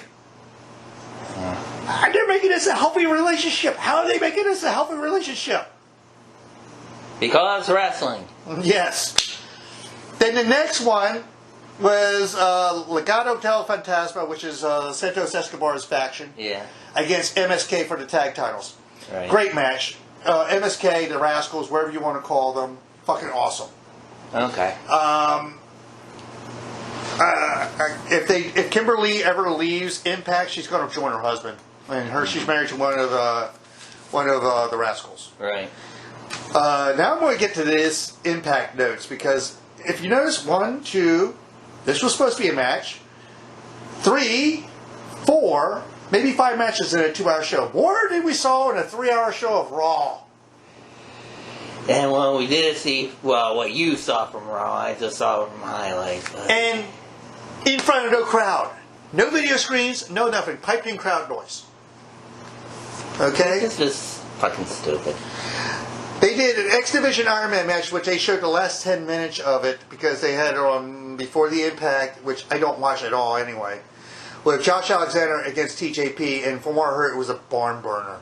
They're making this a healthy relationship. How are they making this a healthy relationship? Because wrestling. Yes. Then the next one was Legado del Fantasma, which is Santos Escobar's faction, against MSK for the tag titles. Right. Great match. MSK, the Rascals, wherever you want to call them, fucking awesome. Okay. If Kimberly ever leaves Impact, she's going to join her husband, and she's married to one of the Rascals. Right. Now I'm going to get to this Impact notes because if you notice, 1, 2, this was supposed to be a match. 3, 4, maybe 5 matches in a 2-hour show. More than we saw in a 3-hour show of Raw. And when we did see, what you saw from Raw, I just saw from highlights. But... And in front of no crowd. No video screens, no nothing. Piped in crowd noise. Okay? It's just fucking stupid. They did an X Division Iron Man match, which they showed the last 10 minutes of it because they had it on before the Impact, which I don't watch at all anyway, with Josh Alexander against TJP, and from what I heard, it was a barn burner.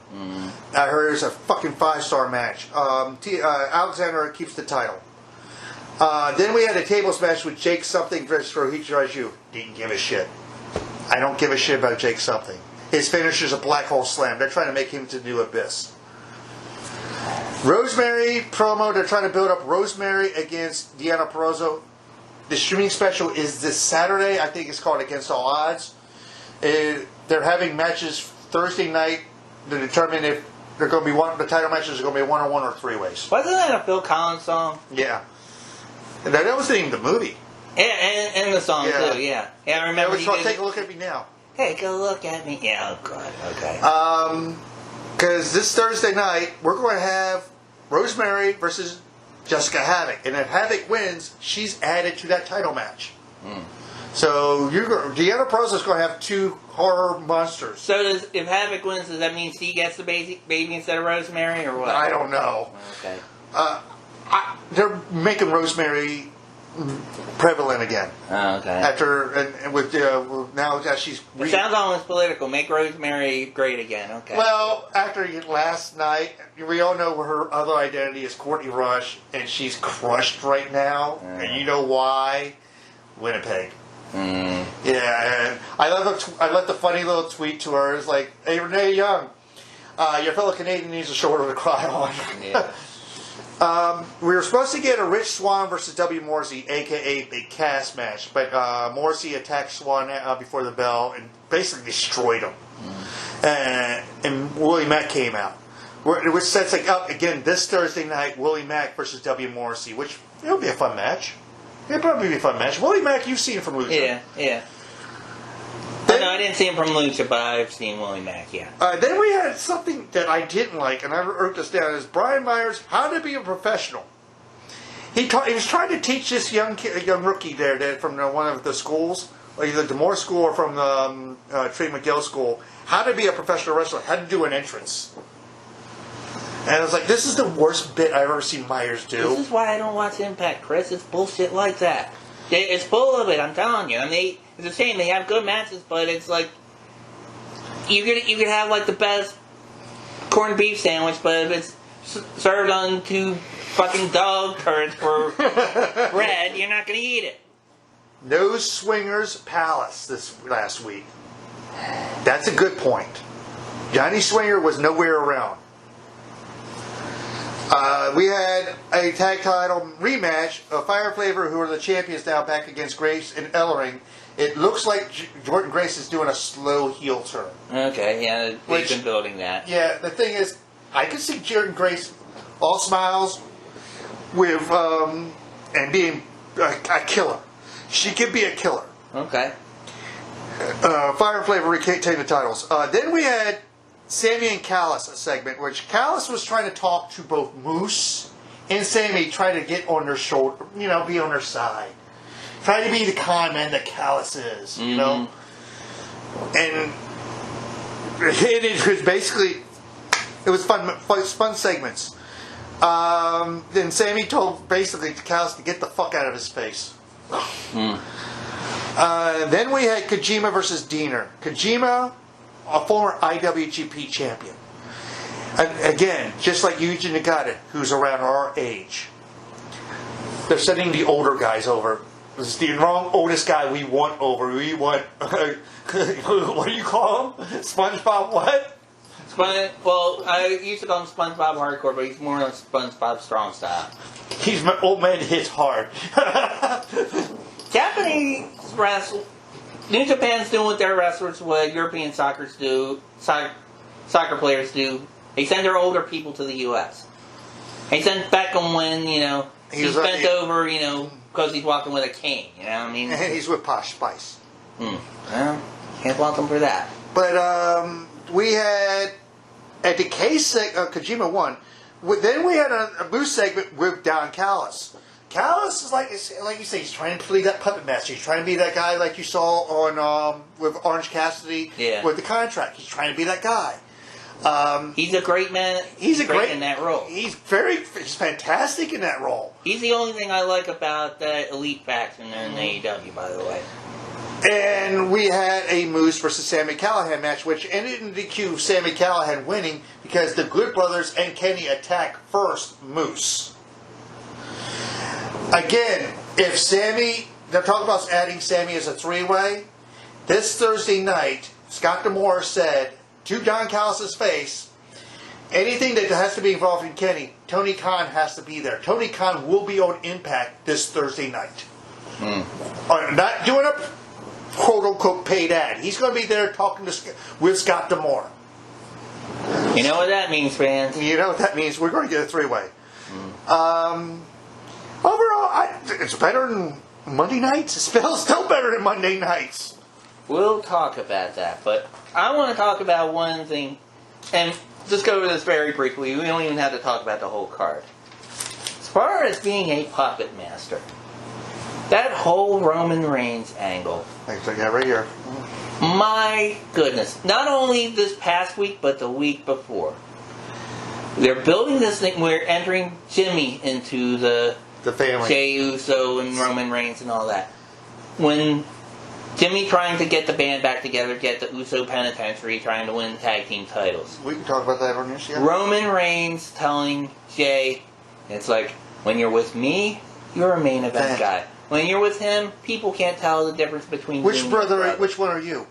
I heard it was a fucking 5-star match. Alexander keeps the title. Then we had a tables match with Jake Something versus Rohit Raju. Didn't give a shit. I don't give a shit about Jake Something. His finisher is a black hole slam. They're trying to make him to New Abyss. Rosemary promo. They're trying to build up Rosemary against Deonna Purrazzo. The streaming special is this Saturday. I think it's called Against All Odds. They're having matches Thursday night to determine if they're going to be the title matches are going to be 1-on-1 or 3-ways. Wasn't that a Phil Collins song? Yeah. And that was the name of the movie. And the song too. Yeah. Yeah, I remember. Take a look at me now. Take a look at me. Yeah. Oh God. Okay. Because this Thursday night we're going to have Rosemary versus Jessica Havoc, and if Havoc wins, she's added to that title match. So Deonna Purrazzo is going to have 2 horror monsters. So if Havoc wins, does that mean she gets the baby instead of Rosemary, or what? I don't know. Okay. They're making Rosemary prevalent again. Oh, okay. Now that she's. It sounds almost political. Make Rosemary great again. Okay. Well, after last night, we all know her other identity is Courtney Rush, and she's crushed right now. And you know why? Winnipeg. Yeah, and I left a funny little tweet to her. It's like, "Hey, Renee Young, your fellow Canadian needs a shoulder to cry on." Yeah. We were supposed to get a Rich Swann versus W. Morrissey, a.k.a. Big Cass match, but Morrissey attacked Swann before the bell and basically destroyed him. And Willie Mack came out. Which sets up, again, this Thursday night, Willie Mack versus W. Morrissey, which it'll be a fun match. It'd probably be a fun match. Willie Mack, you've seen from Lucha. Yeah. Then, No, I didn't see him from Lucha, but I've seen Willie Mack, yeah. Then we had something that I didn't like, and I wrote this down, is Brian Myers, how to be a professional. He was trying to teach this young rookie there from one of the schools, either the Moore School or from the Trey McGill School, how to be a professional wrestler, how to do an entrance. And I was like, this is the worst bit I've ever seen Myers do. This is why I don't watch Impact, Chris. It's bullshit like that. It's full of it, I'm telling you. I mean, it's a shame. They have good matches, but it's like, you could have like the best corned beef sandwich, but if it's served on 2 fucking dog turds for bread, you're not going to eat it. No Swingers Palace this last week. That's a good point. Johnny Swinger was nowhere around. We had a tag title rematch of Fire Flavor, who are the champions now, back against Grace and Ellering. It looks like Jordan Grace is doing a slow heel turn. Okay, yeah, they've been building that. Yeah, the thing is, I can see Jordan Grace all smiles with and being a killer. She could be a killer. Okay. Fire Flavor retain the titles. Then we had Sammy and Callis, a segment, which Callis was trying to talk to both Moose and Sammy, trying to get on their shoulder, be on their side. Trying to be the con man that Callis is, you know? And it was basically, it was fun segments. Then Sammy told basically Callis to get the fuck out of his face. Then we had Kojima versus Diener. Kojima, a former IWGP champion. Again, just like Yuji Nagata, who's around our age. They're sending the older guys over. This is the wrong oldest guy we want over. We want, what do you call him? SpongeBob what? Well, I used to call him SpongeBob Hardcore, but he's more like SpongeBob Strong Style. He's my old man hits hard. Japanese wrestle. New Japan's doing what their wrestlers, what European soccer players do. They send their older people to the U.S. They sent Beckham when, he's bent over, because he's walking with a cane. You know what I mean? And he's with Posh Spice. Well, can't fault him for that. But we had, at the case, Kojima won. Then we had a Moose segment with Don Callis. Callis is like you say, he's trying to play that puppet master. He's trying to be that guy like you saw on with Orange Cassidy with the contract. He's trying to be that guy. He's a great man. He's great in that role. He's fantastic in that role. He's the only thing I like about that Elite faction in AEW, by the way. And we had a Moose versus Sami Callihan match, which ended in DQ, Sami Callihan winning because the Good Brothers and Kenny attacked first Moose. Again, if Sammy, they're talking about adding Sammy as a 3-way. This Thursday night, Scott D'Amore said to Don Callis' face, anything that has to be involved in Kenny, Tony Khan has to be there. Tony Khan will be on Impact this Thursday night. Not doing a quote-unquote paid ad. He's going to be there talking with Scott D'Amore. You know what that means, fans? You know what that means. We're going to get a 3-way. Overall, it's better than Monday nights. It's still better than Monday nights. We'll talk about that, but I want to talk about one thing, and just go over this very briefly. We don't even have to talk about the whole card. As far as being a puppet master, that whole Roman Reigns angle. I got right here. My goodness. Not only this past week, but the week before. They're building this thing. We're entering Jimmy into the family. Jey Uso and Roman Reigns and all that. When Jimmy trying to get the band back together, get the Uso Penitentiary, trying to win the tag team titles. We can talk about that on this, yeah. Roman Reigns telling Jey, it's like, when you're with me, you're a main event guy. When you're with him, people can't tell the difference between which one are you?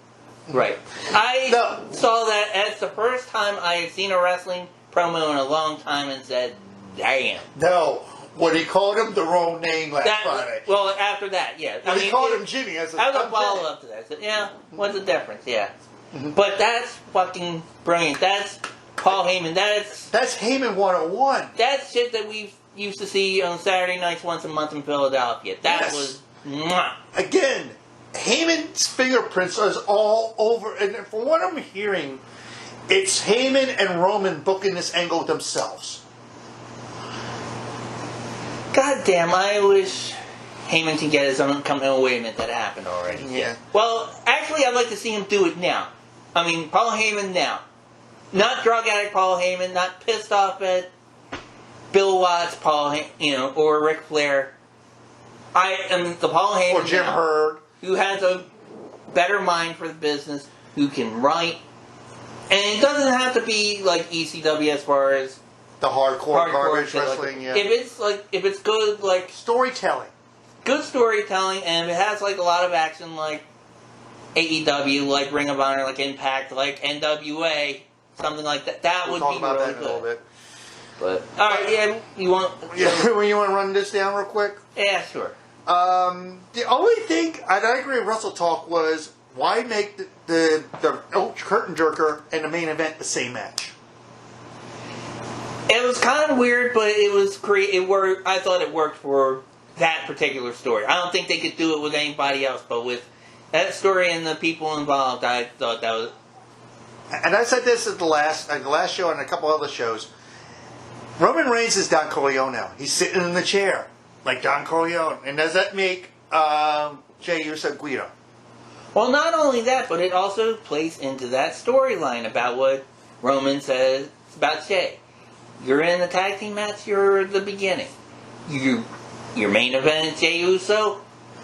Right. I saw that as the first time I had seen a wrestling promo in a long time and said, damn. No. When he called him the wrong name last Friday. Well, after that, yeah. When he called him Jimmy. That was a follow-up to that. I said, yeah, what's the difference? Yeah. But that's fucking brilliant. That's Paul Heyman. That's Heyman 101. That's shit that we've used to see on Saturday nights once a month in Philadelphia. That Yes. was mwah. Again, Heyman's fingerprints is all over, and from what I'm hearing, it's Heyman and Roman booking this angle themselves. God damn, I wish Heyman can get his own coming. Oh, wait a minute, that happened already. Yeah. Well, actually, I'd like to see him do it now. I mean, Paul Heyman now. Not drug addict Paul Heyman, not pissed off at Bill Watts, or Ric Flair. I am the Paul Heyman Or Jim now, Herd. who has a better mind for the business, who can write. And it doesn't have to be like ECW as far as The hardcore garbage shit like wrestling, that. yeah. If it's good, like Storytelling. good storytelling, and if it has like a lot of action, like AEW, like Ring of Honor, like Impact, like NWA, something like that, that We'll would talk be about really that in a little good. bit. But all right, yeah, you want? Yeah, when you want to run this down real quick? Yeah, sure. The only thing, and I agree with Russell Talk, was why make the curtain jerker and the main event the same match? It was kind of weird, but it was it worked. I thought it worked for that particular story. I don't think they could do it with anybody else, but with that story and the people involved, I thought that was. And I said this at the last show and a couple other shows. Roman Reigns is Don Corleone now. He's sitting in the chair like Don Corleone. And does that make Jey Uso Guido? Well, not only that, but it also plays into that storyline about what Roman says about Jey. You're in the tag team match, you're at the beginning. Your main event, Jey Uso.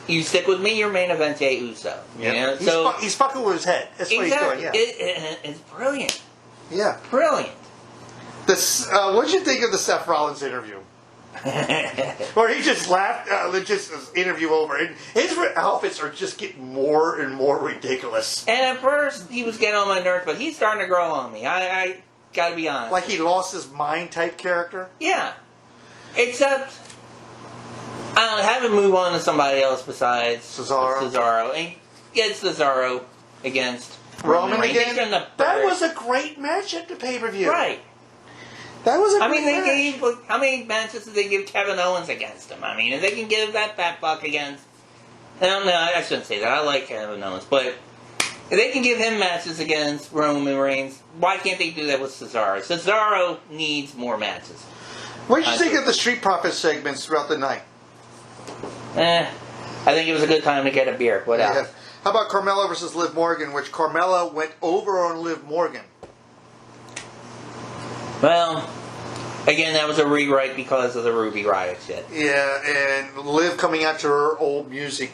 You stick with me, your main event, Jey Uso. Yep. You know? He's fucking with his head. That's what exactly. he's doing, yeah. It's brilliant. Yeah. Brilliant. What'd you think of the Seth Rollins interview? Where he just laughed, just his interview over. And his outfits are just getting more and more ridiculous. And at first, he was getting on my nerves, but he's starting to grow on me. I gotta be honest. Like he lost his mind type character? Yeah. Except, I don't know, have him move on to somebody else besides Cesaro. And get Cesaro against Roman Reigns. again? That was a great match at the pay-per-view. Right. That was a great they match. gave, how many matches did they give Kevin Owens against him? I mean, if they can give that fat fuck against... No, I shouldn't say that. I like Kevin Owens. But if they can give him matches against Roman Reigns, why can't they do that with Cesaro? Cesaro needs more matches. What did you think of the Street Profits segments throughout the night? I think it was a good time to get a beer. What else? Yeah. How about Carmella versus Liv Morgan, which Carmella went over on Liv Morgan? Well, again, that was a rewrite because of the Ruby Riot shit. Yeah, and Liv coming out to her old music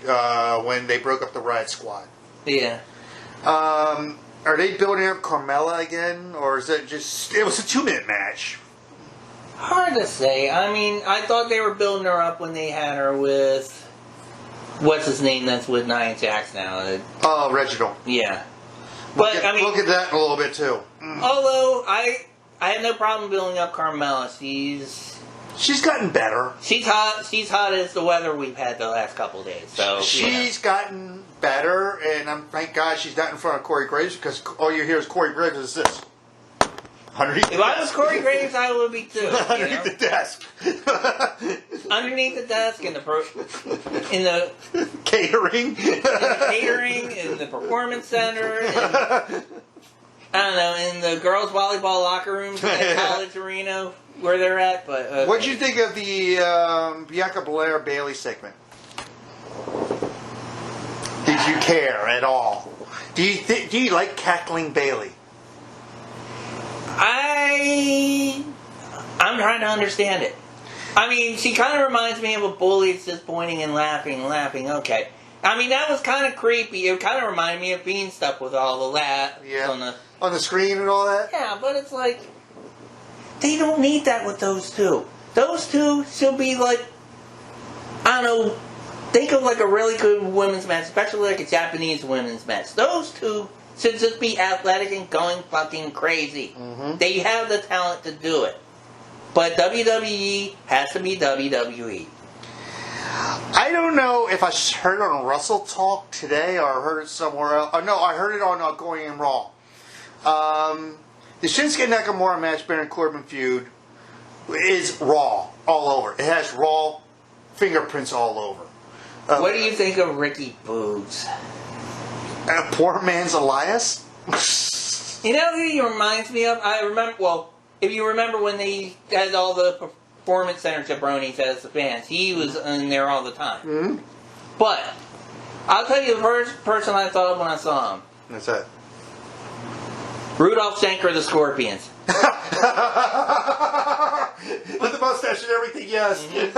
when they broke up the Riot Squad. Yeah. Are they building up Carmella again, or is it just... It was a 2-minute match. Hard to say. I mean, I thought they were building her up when they had her with... What's his name that's with Nia Jax now? Oh, Reginald. Yeah. But, We'll get that in a little bit, too. Although, I have no problem building up Carmella. She's gotten better. She's hot as the weather we've had the last couple of days. So She's gotten better, and thank God she's not in front of Corey Graves, because all you hear is Corey Graves is this. Underneath if I was Corey Graves, I would be too. underneath the desk. Underneath the desk in the Catering. catering, in the performance center, I don't know, in the girls' volleyball locker rooms at College Arena, where they're at. But okay. What'd you think of the Bianca Belair Bailey segment? Did you care at all? Do you like cackling Bailey? I'm trying to understand it. I mean, she kind of reminds me of a bully that's just pointing and laughing. Okay. I mean, that was kind of creepy. It kind of reminded me of Bean stuff with all the laughs on the screen and all that. Yeah, but it's like they don't need that with those two. Those two should be like, I don't know. Think of like a really good women's match, especially like a Japanese women's match. Those two should just be athletic and going fucking crazy. Mm-hmm. They have the talent to do it. But WWE has to be WWE. I don't know if I heard it on Russell Talk today or heard it somewhere else. Oh, no, I heard it on Going In Raw. The Shinsuke Nakamura match, Baron Corbin feud, is Raw all over. It has Raw fingerprints all over. What do you think of Ricky Boogs? A poor man's Elias? You know who he reminds me of? I remember, well, if you remember when they had all the performance center jabronis as the fans, he was in there all the time. Mm-hmm. But, I'll tell you the first person I thought of when I saw him. What's that? Rudolph Schenker of the Scorpions. With the mustache and everything, yes. And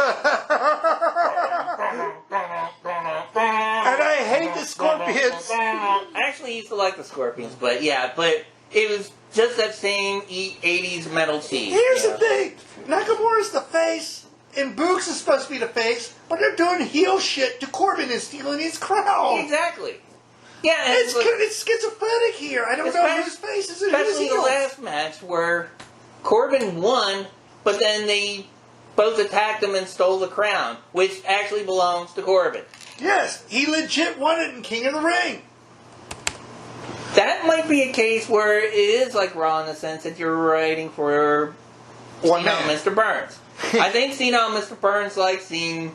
I hate the Scorpions. I actually used to like the Scorpions, but yeah, but it was just that same 80s metal team. Here's the thing. Nakamura's the face, and Boogs is supposed to be the face, but they're doing heel shit to Corbin and stealing his crown. Exactly. Yeah, it's schizophrenic here. I don't know whose face is it. Especially the last match where Corbin won, but then they both attacked him and stole the crown, which actually belongs to Corbin. Yes, he legit won it in King of the Ring. That might be a case where it is like Raw in the sense that you're writing for Mr. Burns. I think Mr. Burns likes seeing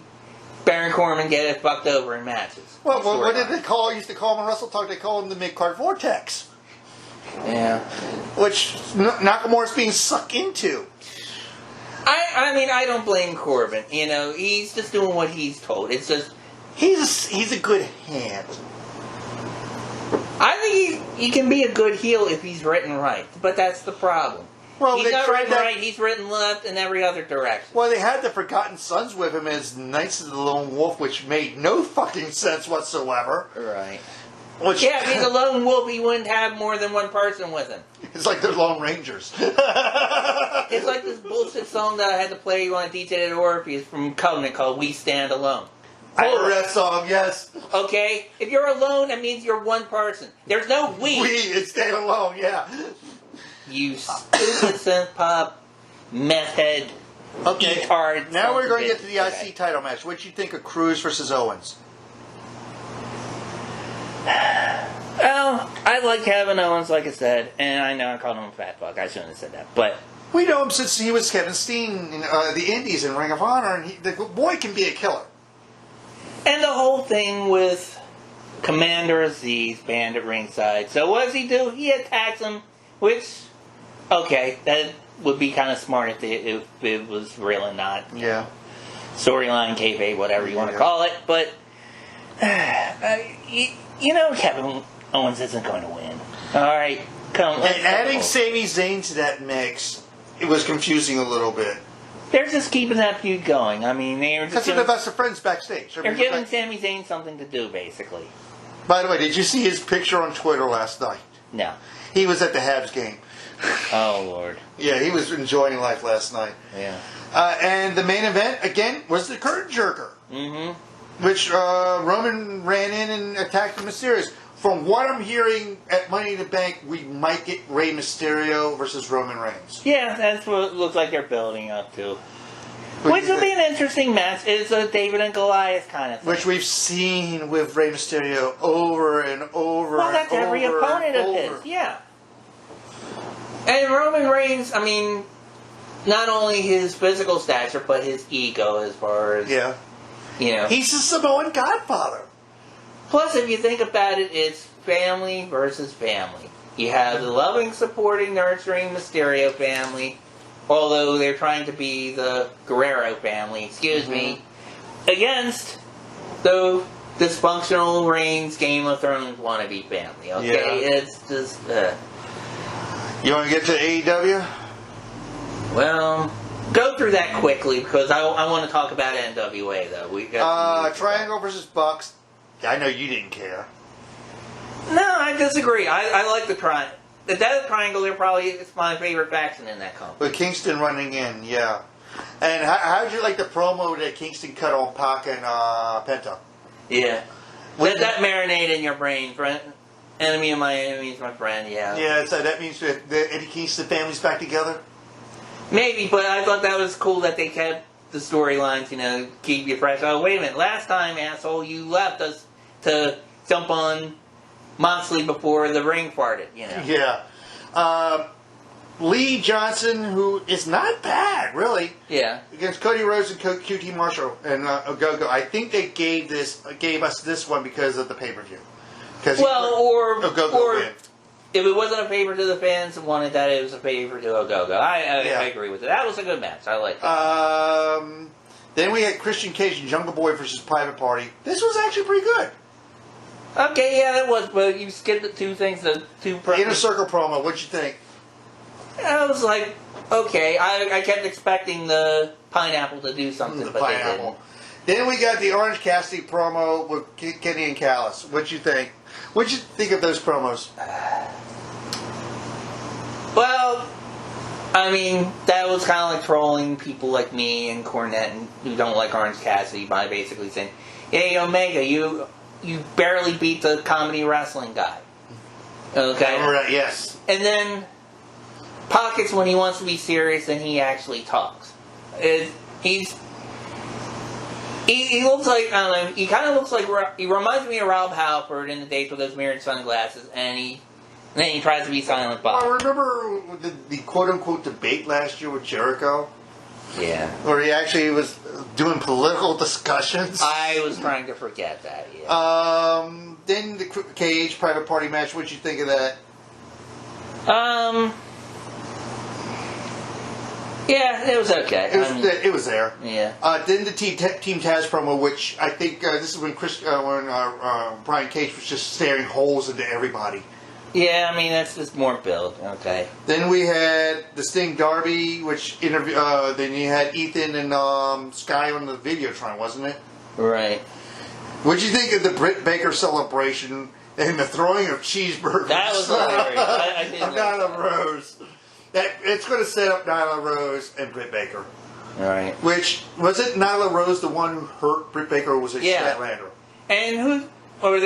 Baron Corbin get it fucked over in matches. Well, what did they used to call him in Wrestle Talk? They call him the mid-card vortex. Yeah. Which Nakamura's being sucked into. I mean, I don't blame Corbin. You know, he's just doing what he's told. It's just... He's a good hand. I think he can be a good heel if he's written right. But that's the problem. Well, he's not written right, he's written left in every other direction. Well, they had the Forgotten Sons with him as Knights of the Lone Wolf, which made no fucking sense whatsoever. Right. Yeah, if he's a lone wolf, he wouldn't have more than one person with him. It's like they're Lone Rangers. It's like this bullshit song that I had to play on DJ at Orpheus from Covenant called We Stand Alone. I heard that song, yes. Okay? If you're alone, that means you're one person. There's no we. We, it's Stand Alone, yeah. You stupid synth pop, meth head, retard. Now we're going to get to the IC title match. What do you think of Cruz versus Owens? Well, I like Kevin Owens, like I said, and I know I called him a fat fuck. I shouldn't have said that, but we know him since he was Kevin Steen in the Indies and Ring of Honor, and the boy can be a killer. And the whole thing with Commander Aziz banned at ringside. So what does he do? He attacks him, which, okay, that would be kind of smart if it was real and not. Yeah. Storyline, kayfabe, whatever you want to call it, but you know Kevin Owens isn't going to win. All right, come. And adding Sami Zayn to that mix, it was confusing a little bit. They're just keeping that feud going. I mean, they're the best of friends backstage. They're giving Sami Zayn something to do, basically. By the way, did you see his picture on Twitter last night? No. He was at the Habs game. Oh, Lord. Yeah, he was enjoying life last night. Yeah. And the main event, again, was the curtain jerker. Mm-hmm. Which Roman ran in and attacked the Mysterios. From what I'm hearing at Money in the Bank, we might get Rey Mysterio versus Roman Reigns. Yeah, that's what it looks like they're building up to. Which will be an interesting match. It's a David and Goliath kind of thing. Which we've seen with Rey Mysterio over and over well, that's every opponent of his, yeah. And Roman Reigns, I mean, not only his physical stature, but his ego as far as... Yeah. You know. He's a Samoan godfather. Plus, if you think about it, it's family versus family. You have the loving, supporting, nurturing Mysterio family, although they're trying to be the Guerrero family, me, against the dysfunctional Reigns Game of Thrones wannabe family. Okay, yeah. It's just. You want to get to AEW? Well, go through that quickly because I want to talk about NWA though. We got Triangle versus Bucks. I know you didn't care. No, I disagree. I like the Triangle. The Death Triangle, it's my favorite faction in that company. With Kingston running in, yeah. And how did you like the promo that Kingston cut on Pac and Penta? Yeah. Let that marinate in your brain, friend. Enemy of my enemy is my friend, yeah. Yeah, so that means that the Eddie Kingston family's back together? Maybe, but I thought that was cool that they kept the storylines, keep you fresh. Oh, wait a minute. Last time, asshole, you left us to jump on Moxley before the ring farted, Yeah. Lee Johnson, who is not bad, really, Yeah. against Cody Rhodes and QT Marshall and Ogogo. I think they gave us this one because of the pay-per-view. Well, or Ogogo win. if it wasn't a favor to the fans and wanted that, it was a favor to Ogogo. I agree with it. That was a good match. I liked it. Then we had Christian Cage and Jungle Boy versus Private Party. This was actually pretty good. Okay, yeah, it was, but you skipped the two things. The Inner Circle promo. What'd you think? I was like, okay. I kept expecting the pineapple to do something, but Pineapple. Then we got the Orange Cassidy promo with Kenny and Callis. What'd you think? What'd you think of those promos? they didn't. Well, I mean, that was kind of like trolling people like me and Cornette who don't like Orange Cassidy by basically saying, "Hey, Omega, you barely beat the comedy wrestling guy." Okay. Right. Yes. And then Pockets, when he wants to be serious, and he actually talks. He looks like, I don't know, he kind of looks like, he reminds me of Rob Halford in the days with those mirrored sunglasses, and then he tries to be Silent Bob. I remember the quote-unquote debate last year with Jericho, Yeah. where he actually was doing political discussions. I was trying to forget that, yeah. Then the Cage Private Party match, what'd you think of that? Yeah, it was okay. It was there. Yeah. Then the Team Taz promo, which I think this is when Brian Cage was just staring holes into everybody. Yeah, I mean, that's just more build. Okay. Then we had the Sting Darby, which then you had Ethan and Sky on the Videotron, wasn't it? Right. What'd you think of the Britt Baker celebration and the throwing of cheeseburgers? That was hilarious. I did like Nyla that. Rose. It's going to set up Nyla Rose and Britt Baker. Right. Which, was it Nyla Rose the one who hurt Britt Baker, or was it Statlander? And who do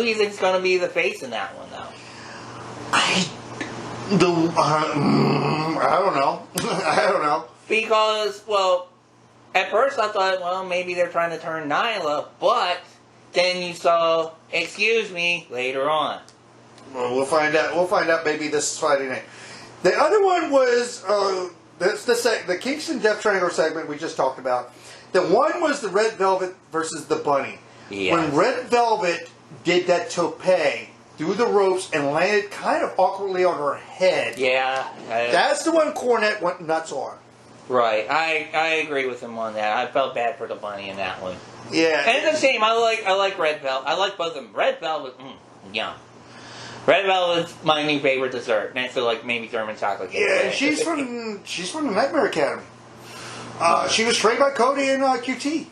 you think is going to be the face in that one, though? I don't know. I don't know. Because, well, at first I thought, well, maybe they're trying to turn Nyla, but then you saw, excuse me, later on. Well, we'll find out. We'll find out maybe this Friday night. The other one was the Kingston Death Triangle segment we just talked about. The one was the Red Velvet versus the Bunny. Yes. When Red Velvet did that tope through the ropes and landed kind of awkwardly on her head. Yeah. That's the one Cornette went nuts on. Right. I agree with him on that. I felt bad for the Bunny in that one. Yeah. And it's the same. I like Red Velvet. I like both of them. Red Velvet, yum. Red Velvet's my new favorite dessert, next to like maybe German chocolate cake. Yeah, she's from the Nightmare Academy. She was trained by Cody and QT.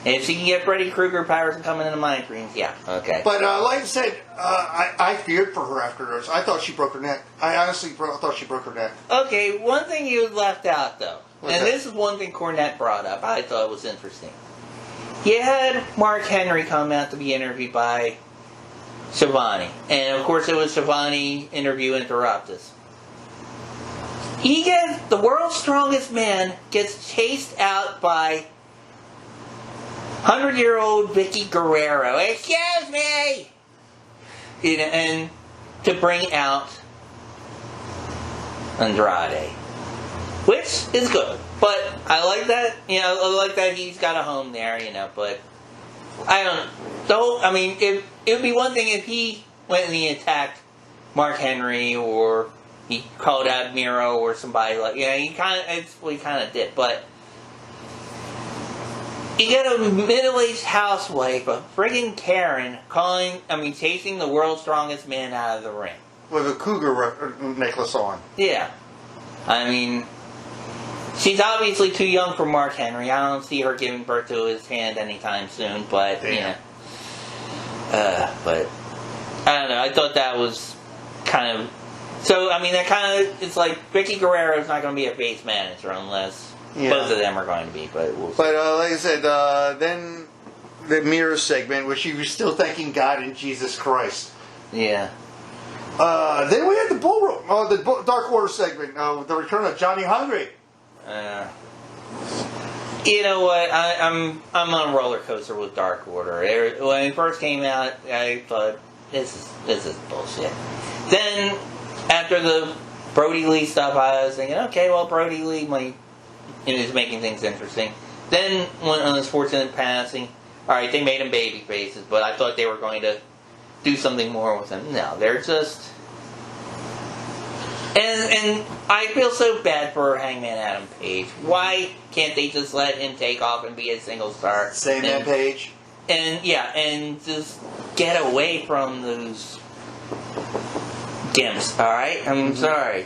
And if she can get Freddy Krueger powers and come into my dreams, yeah, okay. But like I said, I feared for her afterwards. I thought she broke her neck. I honestly thought she broke her neck. Okay, one thing you left out though, What's and that? this is one thing Cornette brought up. I thought was interesting. You had Mark Henry come out to be interviewed by Shivani, and of course it was Shivani interview interruptus. The world's strongest man gets chased out by 100-year-old Vicky Guerrero. Excuse me! And to bring out Andrade. Which is good. But I like that, I like that he's got a home there, but I don't, it would be one thing if he went and he attacked Mark Henry or he called out Miro or somebody he kind of did, but you get a middle-aged housewife, a friggin' Karen, chasing the world's strongest man out of the ring. With a cougar necklace on. Yeah. She's obviously too young for Mark Henry. I don't see her giving birth to his hand anytime soon, but, but, I don't know, I thought that was kind of, it's like Vicky Guerrero's not going to be a face manager unless both of them are going to be, but we'll see. But like I said, then the mirror segment, which you were still thanking God and Jesus Christ. Yeah. Then we had the Dark Order segment, the return of Johnny Hungry. You know what? I'm on a roller coaster with Dark Order. When it first came out, I thought this is bullshit. Then after the Brody Lee stuff, I was thinking, okay, well, Brody Lee might, is making things interesting. Then, when unfortunate passing, alright, they made him baby faces, but I thought they were going to do something more with him. No, they're just... And I feel so bad for Hangman Adam Page. Why can't they just let him take off and be a single star? Same man Page. And, yeah, and just get away from those gimps, alright? I'm sorry.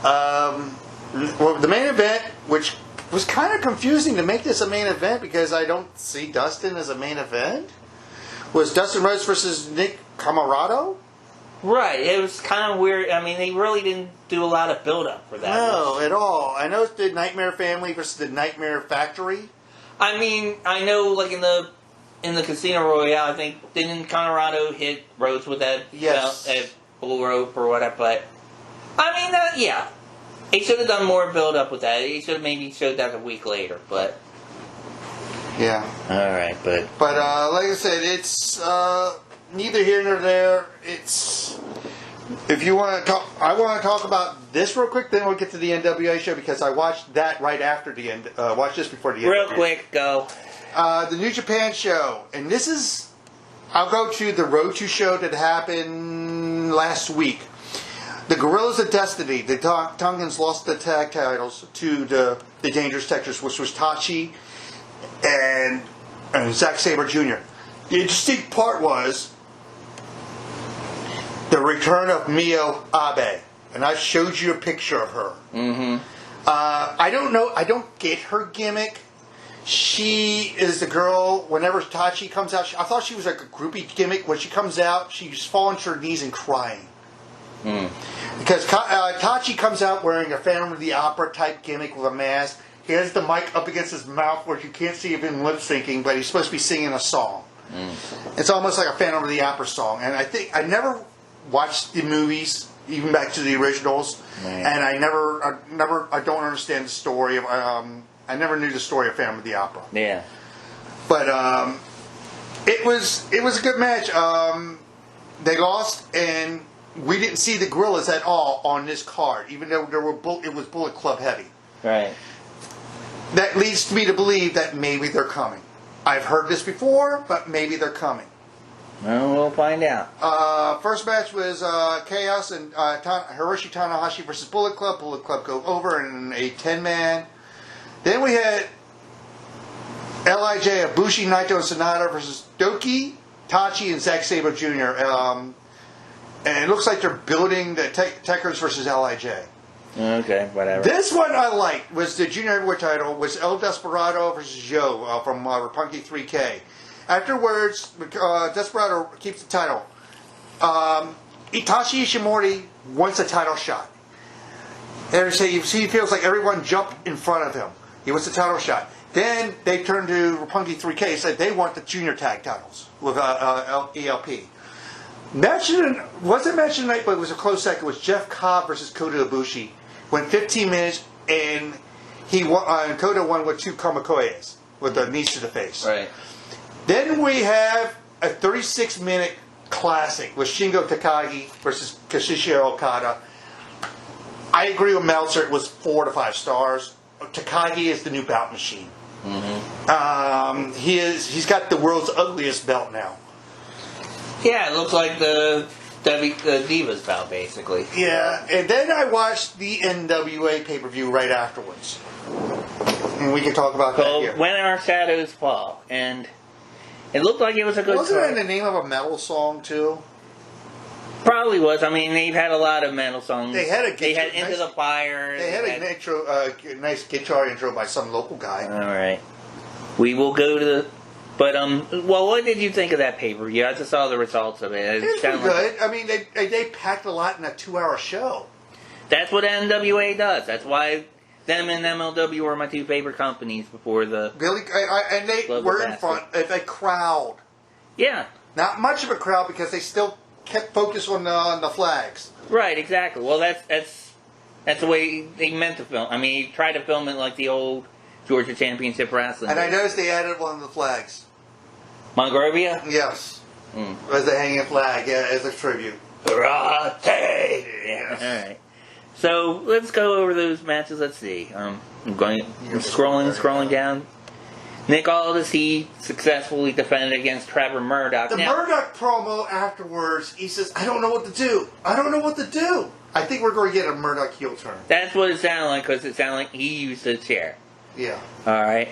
Well, the main event, which was kind of confusing to make this a main event because I don't see Dustin as a main event, was Dustin Rhodes versus Nick Comoroto. Right, it was kind of weird. I mean, they really didn't do a lot of build-up for that. No, at all. I know it's the Nightmare Family versus the Nightmare Factory. I mean, I know, like, in the Casino Royale, I think, didn't Colorado hit Rhodes with that, Yes. that bull rope or whatever, but, I mean, yeah. They should have done more build-up with that. They should have maybe showed that a week later, but... Yeah. Alright, but... But, like I said, it's neither here nor there. It's... If you want to talk... I want to talk about this real quick, then we'll get to the NWA show, because I watched that right after the end. Watched this before the NWA. Real quick, go. The New Japan show. And this is... I'll go to the Road to show that happened last week. The Gorillas of Destiny, the Tongans lost the tag titles to the Dangerous Tekkers, which was Tachi and Zack Sabre Jr. The interesting part was the return of Mio Abe. And I showed you a picture of her. Mm-hmm. I don't know. I don't get her gimmick. She is the girl, whenever Tachi comes out, I thought she was like a groupie gimmick. When she comes out, she's falling to her knees and crying. Because Tachi comes out wearing a Phantom of the Opera type gimmick with a mask. He has the mic up against his mouth where you can't see him lip syncing, but he's supposed to be singing a song. It's almost like a Phantom of the Opera song. And I think I never watched the movies, even back to the originals, and I don't understand the story of. I never knew the story of Phantom of the Opera. Yeah. But it was a good match. They lost, and we didn't see the Gorillas at all on this card, even though it was Bullet Club heavy. Right. That leads me to believe that maybe they're coming. I've heard this before, but maybe they're coming. Well, we'll find out. First match was Chaos and Hiroshi Tanahashi versus Bullet Club. Bullet Club go over in a 10-man. Then we had L.I.J. Ibushi, Naito, and Sonata versus Doki, Tachi, and Zack Sabre Jr. And it looks like they're building the Tekkers versus L.I.J. Okay, whatever. This one I liked was the Junior Heavyweight title was El Desperado versus Joe from Roppongi 3K. Afterwards, Desperado keeps the title. Itachi Ishimori wants a title shot. And he feels like everyone jumped in front of him. He wants a title shot. Then they turned to Roppongi 3K and said they want the junior tag titles with ELP. Wasn't match tonight, but it was a close second. It was Jeff Cobb versus Kota Ibushi. Went 15 minutes, and Kota won with 2 Kamakoyes with the knees to the face. Right. Then we have a 36-minute classic with Shingo Takagi versus Kazuchika Okada. I agree with Meltzer. It was 4 to 5 stars. Takagi is the new bout machine. Mm-hmm. He's got the world's ugliest belt now. Yeah, it looks like the Divas bout, basically. Yeah, and then I watched the NWA pay-per-view right afterwards. And we can talk about that here. When Our Shadows Fall. And it looked like it was a good Wasn't card. it in the name of a metal song, too? Probably was. I mean, they've had a lot of metal songs. They had Into the Fire. They had a nice guitar intro by some local guy. All right. We will go to the... But, well, what did you think of that pay-per-view? I just saw the results of it. It's pretty good. I mean, they packed a lot in a 2-hour show. That's what NWA does. That's why them and MLW were my 2 favorite companies before the... And they were in front of a crowd. Yeah. Not much of a crowd because they still kept focus on the flags. Right, exactly. Well, that's the way they meant to film. I mean, he tried to film it like the old Georgia Championship Wrestling. And I noticed they added one of the flags. Monrovia? Yes. As the hanging flag, yeah, as a tribute. Karate! Yes. Alright. So let's go over those matches. Let's see. I'm scrolling down. Nick Aldis, he successfully defended against Trevor Murdoch. The Murdoch promo afterwards, he says, I don't know what to do. I don't know what to do. I think we're going to get a Murdoch heel turn. That's what it sounded like, because it sounded like he used the chair. Yeah. Alright.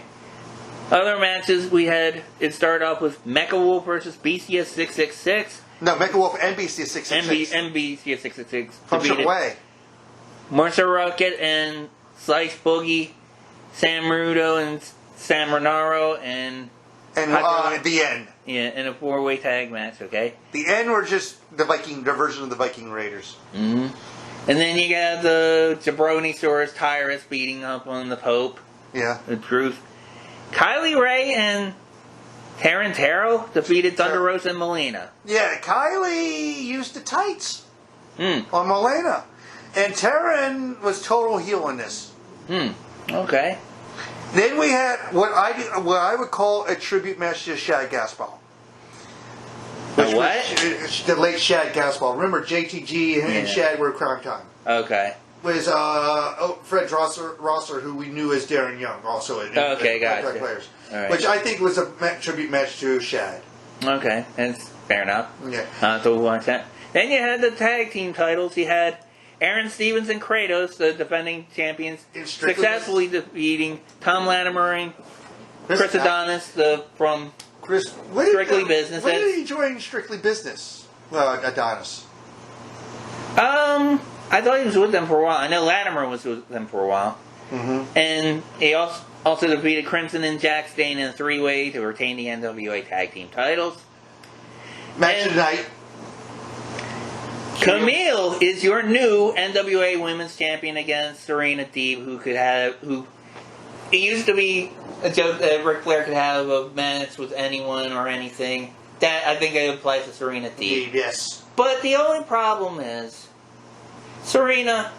Other matches we had, it started off with Mecha Wolf versus BCS 666. No, Mecha Wolf and BCS 666. BCS 666. From AAA. Marcel Rocket and Slice Boogie, Sam Rudo and Sam Renaro, and the End. Yeah, in a 4-way tag match, okay? The End were just the version of the Viking Raiders. Mm-hmm. And then you got the Jabroni-saurus Tyrus beating up on the Pope. Yeah. The Truth. Kylie Ray and Tarantaro defeated Thunder Rosa and Melina. Yeah, Kylie used the tights on Melina. And Taryn was total heel in this. Okay. Then we had what I would call a tribute match to Shad Gaspar. The late Shad Gaspar. Remember JTG and Shad were Crime Time. Okay. Was Fred Rosser, who we knew as Darren Young, also gotcha. Players, right. Which I think was a tribute match to Shad. Okay, that's fair enough. Yeah. So we'll watch that. Then you had the tag team titles. You had Aaron Stevens and Kratos, the defending champions, successfully defeating Tom Latimer and Chris Adonis from Strictly Business. When did he join Strictly Business? Adonis. I thought he was with them for a while. I know Latimer was with them for a while. Mm-hmm. And he also defeated Crimson and Jack Stane in a 3-way to retain the NWA tag team titles. Match tonight. Camille is your new NWA Women's Champion against Serena Deeb, who it used to be a joke that Ric Flair could have a match with anyone or anything. That I think it applies to Serena Deeb. Yes. But the only problem is, Serena,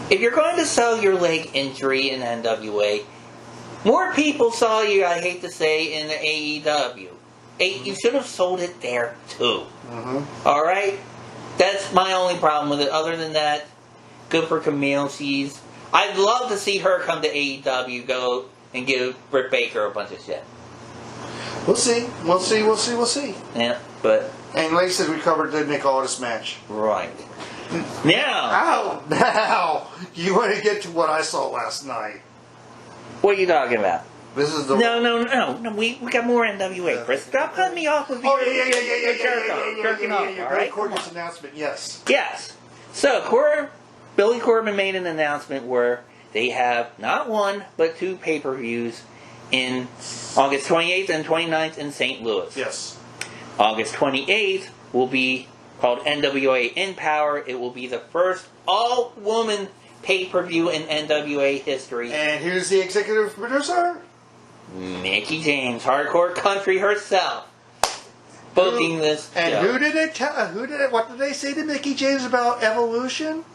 if you're going to sell your leg injury in NWA, more people saw you, I hate to say, in the AEW. You should have sold it there too. Mm-hmm. Alright? That's my only problem with it. Other than that, good for Camille. I'd love to see her come to AEW, go and give Britt Baker a bunch of shit. We'll see. Yeah, but... And like I said, we covered the Nick Aldis match. Right. Now, you want to get to what I saw last night. What are you talking about? This is the... No, we got more NWA, Chris. Stop cutting me off with your jerking off, all right? Corgan's announcement, yes. Yes. So, Billy Corgan made an announcement where they have not one, but 2 pay-per-views in August 28th and 29th in St. Louis. Yes. August 28th will be called NWA In Power. It will be the first all-woman pay-per-view in NWA history. And who's the executive producer? Mickie James, Hardcore Country herself, booking this And show. what did they say to Mickie James about Evolution?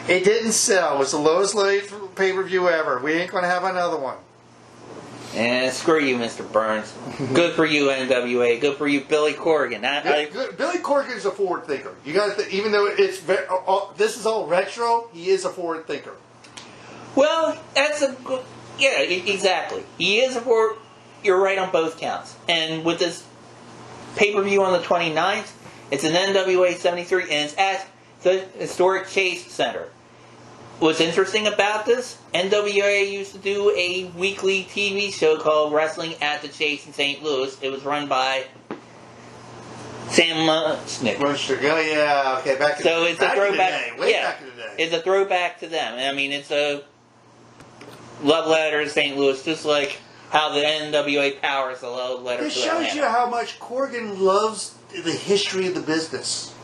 It didn't sell. It was the lowest rated pay-per-view ever. We ain't going to have another one. And screw you, Mr. Burns. Good for you, NWA. Good for you, Billy Corgan. Billy Corgan is a forward thinker. You got to, even though it's this is all retro, he is a forward thinker. Well, yeah, exactly. He is a forward. You're right on both counts. And with this pay-per-view on the 29th, it's an NWA 73, and it's at the historic Chase Center. What's interesting about this, NWA used to do a weekly TV show called Wrestling at the Chase in St. Louis. It was run by Sam Muchnick. Yeah, okay, back in the day. Way back in the day. It's a throwback to them. I mean, it's a love letter to St. Louis, just like how the NWA Power is a love letter to Atlanta. It shows you how much Corgan loves the history of the business.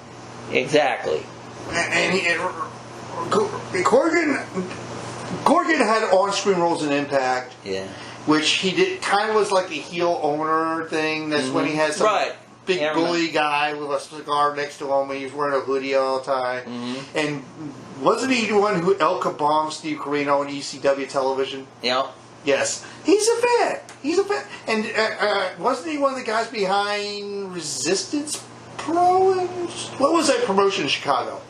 Exactly. And Corgan had on-screen roles in Impact. Yeah. Which he did, kind of was like a heel owner thing. That's when he had some big bully guy with a cigar next to him, and he was wearing a hoodie all the time. Mm-hmm. And wasn't he the one who El Kabam Steve Corino on ECW television? Yeah. Yes. He's a fan. And wasn't he one of the guys behind Resistance Pro? What was that promotion in Chicago?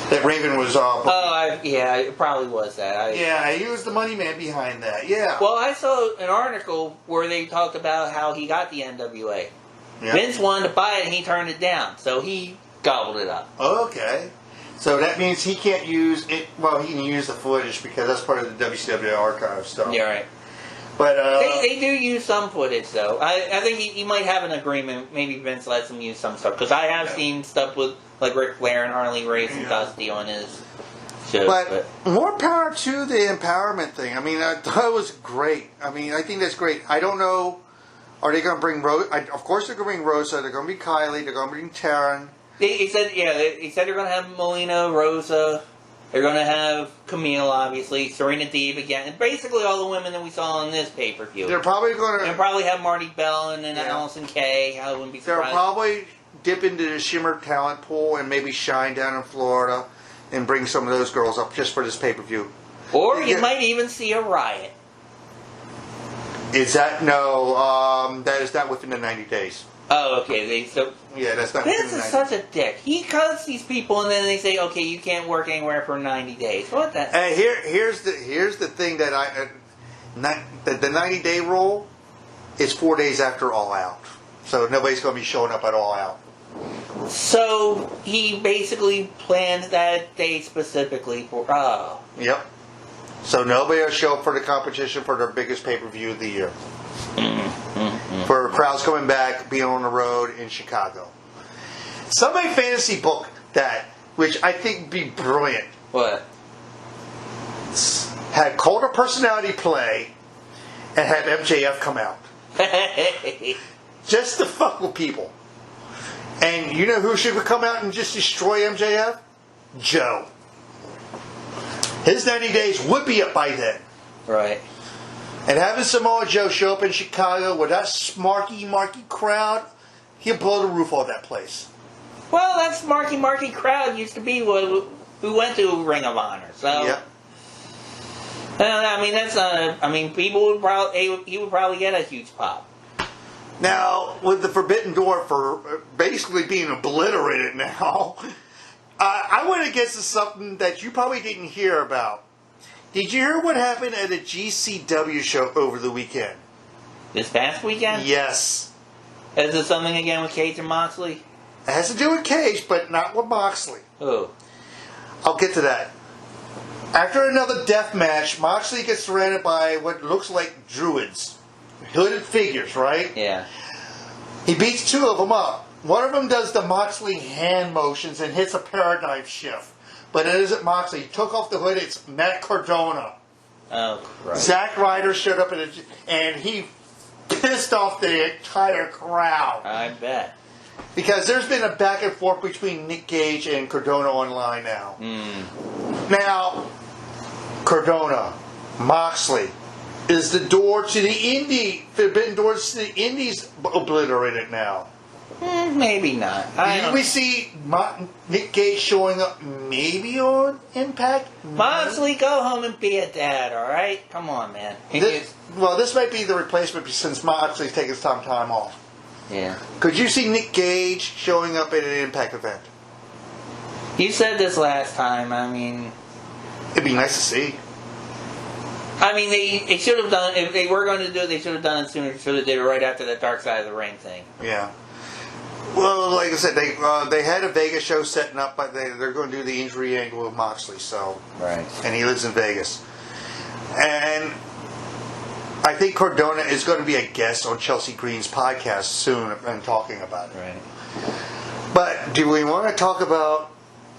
That Raven was. Yeah, it probably was that. Yeah, he was the money man behind that. Yeah. Well, I saw an article where they talked about how he got the NWA. Yeah. Vince wanted to buy it and he turned it down, so he gobbled it up. Okay. So that means he can't use it. Well, he can use the footage because that's part of the WCW archive stuff. Yeah, right. But they do use some footage, though. I think he might have an agreement. Maybe Vince lets him use some stuff because I have seen stuff with like Ric Flair and Harley Race and Dusty on his shows. But more power to the empowerment thing. I mean, I thought it was great. I mean, I think that's great. I don't know. Are they going to bring Rose? Of course, they're going to bring Rosa. They're going to be Kylie. They're going to bring Taryn. He said they're going to have Melina, Rosa. They're going to have Camille, obviously, Serena Deeb again, and basically all the women that we saw in this pay-per-view. They're probably going to... They'll probably have Marty Bell and then Allison Kay. I wouldn't be surprised. They'll probably dip into the Shimmer talent pool and maybe shine down in Florida and bring some of those girls up just for this pay-per-view. Or you might even see a Riot. Is that... No, that is not within the 90 days. Oh, okay. Yeah, that's not within Vince the 90 is such a dick. He cuts these people and then they say, okay, you can't work anywhere for 90 days. What the... And here's the thing that the 90-day rule is 4 days after All Out. So nobody's going to be showing up at All Out. So he basically planned that day specifically for... Oh. Yep. So nobody will show up for the competition for their biggest pay-per-view of the year. For crowds coming back, being on the road in Chicago. Somebody fantasy book that, which I think would be brilliant. What? Had Cult of Personality play and have MJF come out. Just to fuck with people. And you know who should come out and just destroy MJF? Joe. His 90 days would be up by then. Right. And having Samoa Joe show up in Chicago with that smarky crowd, he'll blow the roof off that place. Well, that smarky crowd used to be who went to Ring of Honor. So, yep. I mean, that's not. I mean, people would probably he would probably get a huge pop. Now, with the Forbidden Door for basically being obliterated now, I went against something that you probably didn't hear about. Did you hear what happened at a GCW show over the weekend? This past weekend? Yes. Is it something again with Cage and Moxley? It has to do with Cage, but not with Moxley. Who? I'll get to that. After another death match, Moxley gets surrounded by what looks like druids. Hooded figures, right? Yeah. He beats two of them up. One of them does the Moxley hand motions and hits a paradigm shift. But it isn't Moxley. He took off the hood. It's Matt Cardona. Oh, Christ. Zack Ryder showed up and he pissed off the entire crowd. I bet. Because there's been a back and forth between Nick Gage and Cardona online now. Now, Cardona, Moxley, is the door to the Forbidden Doors to the Indies obliterated now? Maybe not. We see Nick Gage showing up maybe on Impact? Moxley, go home and be a dad, alright? Come on, man. This might be the replacement since Moxley's taking some time off. Yeah. Could you see Nick Gage showing up at an Impact event? You said this last time, I mean... It'd be nice to see. I mean, they should have done... If they were going to do it, they should have done it sooner. They should have did it right after the Dark Side of the Ring thing. Yeah. Well, like I said, they had a Vegas show setting up, but they're going to do the injury angle with Moxley, so... Right. And he lives in Vegas. And I think Cardona is going to be a guest on Chelsea Green's podcast soon and talking about it. Right. But do we want to talk about...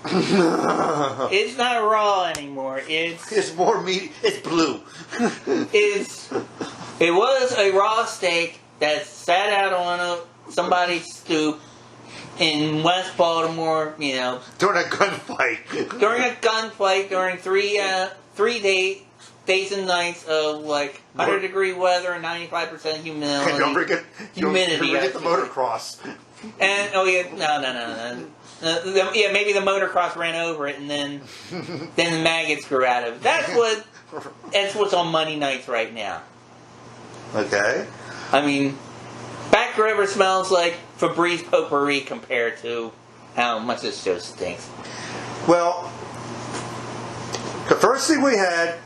It's not Raw anymore. It's more meaty. It's blue. It was a Raw steak that sat out on somebody's stoop in West Baltimore, you know. During a gunfight. During 3 days and nights of like 100-degree weather and 95% humidity. And don't forget the motocross. And no. Maybe the motocross ran over it, and then the maggots grew out of it. That's what's on Monday nights right now. Okay. I mean, Back River smells like Febreze potpourri compared to how much this show stinks. Well, The first thing we had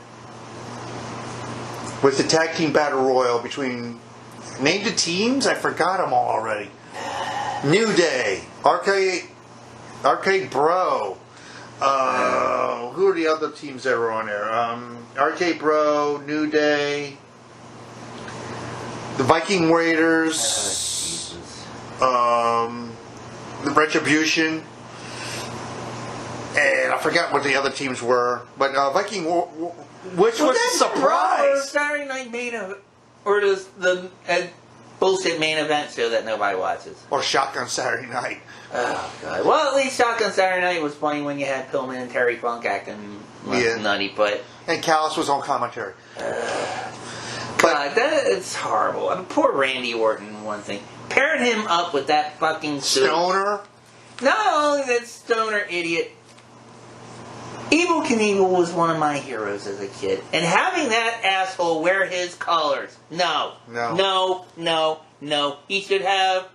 was the tag team battle royal between, named the teams, I forgot them all already. New Day, Arcade Bro. Who are the other teams that were on there? Arcade Bro, New Day, the Viking Raiders, the Retribution, and I forgot what the other teams were. But Viking, which was a surprise. Saturday Night main event, or does the bullshit main event show that nobody watches? Or Shotgun Saturday Night. Oh god. Well, at least Shotgun Saturday Night was funny when you had Pillman and Terry Funk acting nutty, but. And Callis was on commentary. God, it's horrible. I mean, poor Randy Orton, one thing. Pairing him up with that fucking Stoner. Not only that stoner idiot, Evel Knievel was one of my heroes as a kid. And having that asshole wear his colors. No. He should have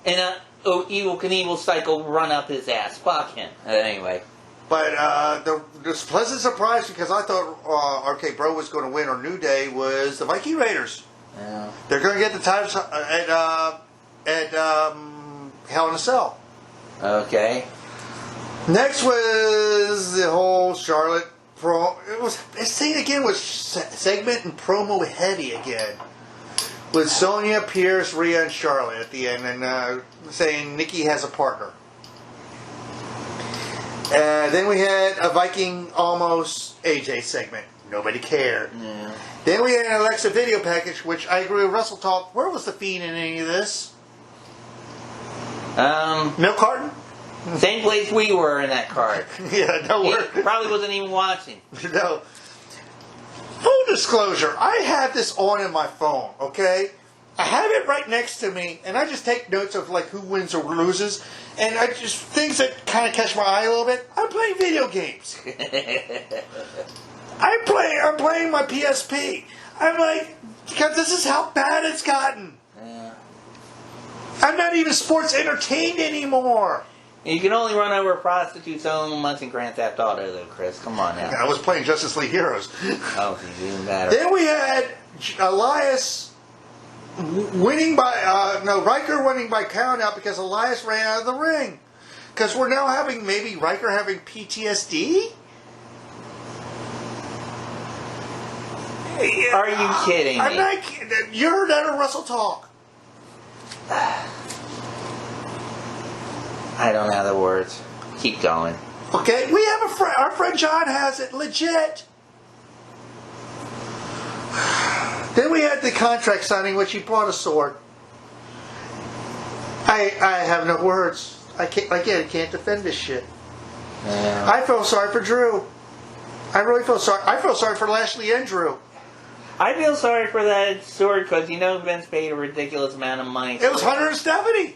an Evel Knievel cycle run up his ass. Fuck him. Anyway. But the pleasant surprise, because I thought RK Bro was going to win, or New Day, was the Viking Raiders. Yeah. They're going to get the titles at Hell in a Cell. Okay. Next was the whole Charlotte pro. This thing again was segment and promo heady again, with Sonya, Pierce, Rhea, and Charlotte at the end, and saying Nikki has a partner. Then we had a Viking almost AJ segment. Nobody cared. Yeah. Then we had an Alexa video package, which I agree with Russell Talk. Where was the Fiend in any of this? Milk carton? Same place we were in that card. Yeah, no He word. probably wasn't even watching. No. Full disclosure, I have this on in my phone, okay? I have it right next to me, and I just take notes of like who wins or loses, and I just things that kind of catch my eye a little bit. I'm playing video games. I'm playing my PSP. I'm like, because this is how bad it's gotten. Yeah. I'm not even sports entertained anymore. You can only run over a prostitute so much in Grand Theft Auto, though, Chris. Come on now. I was playing Justice League Heroes. Oh, he's even better. Then we had Elias winning by Riker winning by count out because Elias ran out of the ring. Because we're now having maybe Riker having PTSD. Are you kidding me? I'm not kidding. You heard that on Russell Talk. I don't have the words. Keep going. Okay, we have a friend. Our friend John has it legit. Then we had the contract signing, which he brought a sword. I have no words. I can't defend this shit. Yeah. I feel sorry for Drew. I really feel sorry. I feel sorry for Lashley and Drew. I feel sorry for that sword because Vince paid a ridiculous amount of money. It was 170.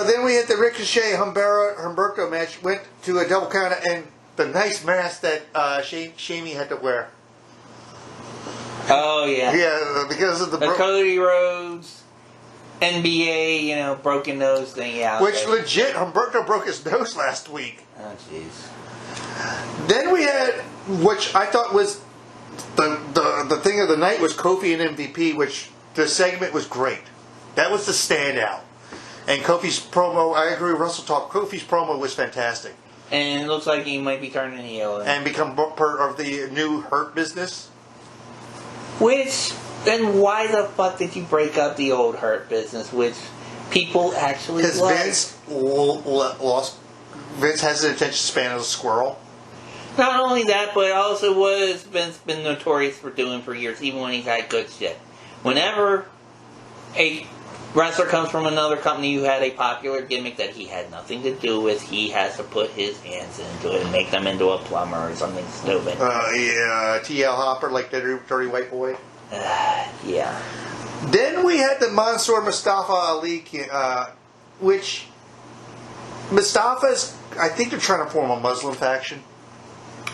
Then we had the Ricochet Humberto match. Went to a double counter and the nice mask that Shamey had to wear. Oh yeah. Yeah, because of the Cody Rhodes NBA, broken nose thing. Yeah. Which legit, Humberto broke his nose last week. Oh jeez. Then we had, which I thought was the thing of the night, was Kofi and MVP, which the segment was great. That was the standout. And Kofi's promo, I agree with Russell Talk, Kofi's promo was fantastic. And it looks like he might be turning heel. And become part of the new Hurt Business. Then why the fuck did you break up the old Hurt Business, which people actually Because like? Vince has an attention span of a squirrel. Not only that, but also what has Vince been notorious for doing for years, even when he's had good shit. Whenever a wrestler comes from another company who had a popular gimmick that he had nothing to do with, he has to put his hands into it and make them into a plumber or something stupid. Yeah, T.L. Hopper, like the dirty white boy. Yeah. Then we had the Mansoor Mustafa Ali, which Mustafa's, I think they're trying to form a Muslim faction.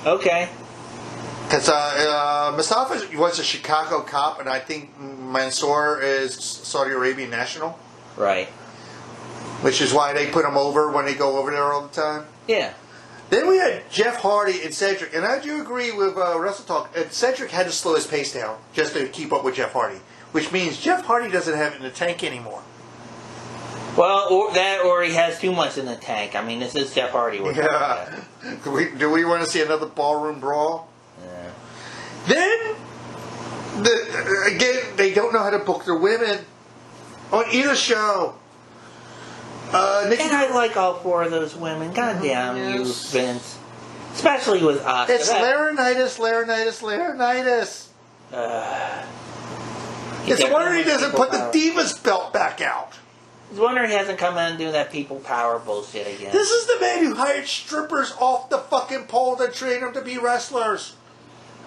Okay. Because Mustafa was a Chicago cop, and I think Mansoor is Saudi Arabian national. Right. which is why they put him over when they go over there all the time. Yeah. Then we had Jeff Hardy and Cedric, and I do agree with Wrestle Talk. Cedric had to slow his pace down just to keep up with Jeff Hardy, which means Jeff Hardy doesn't have it in the tank anymore. Well, or he has too much in the tank. I mean, this is Jeff Hardy. We're talking about. Do we want to see another ballroom brawl? Yeah. Then, again, they don't know how to book their women on either show. And I like all four of those women. God damn you, Vince. Especially with Asuka. It's Laurinaitis. It's a wonder he doesn't put the Divas belt back out. It's a wonder he hasn't come out and do that people power bullshit again. This is the man who hired strippers off the fucking pole to train them to be wrestlers.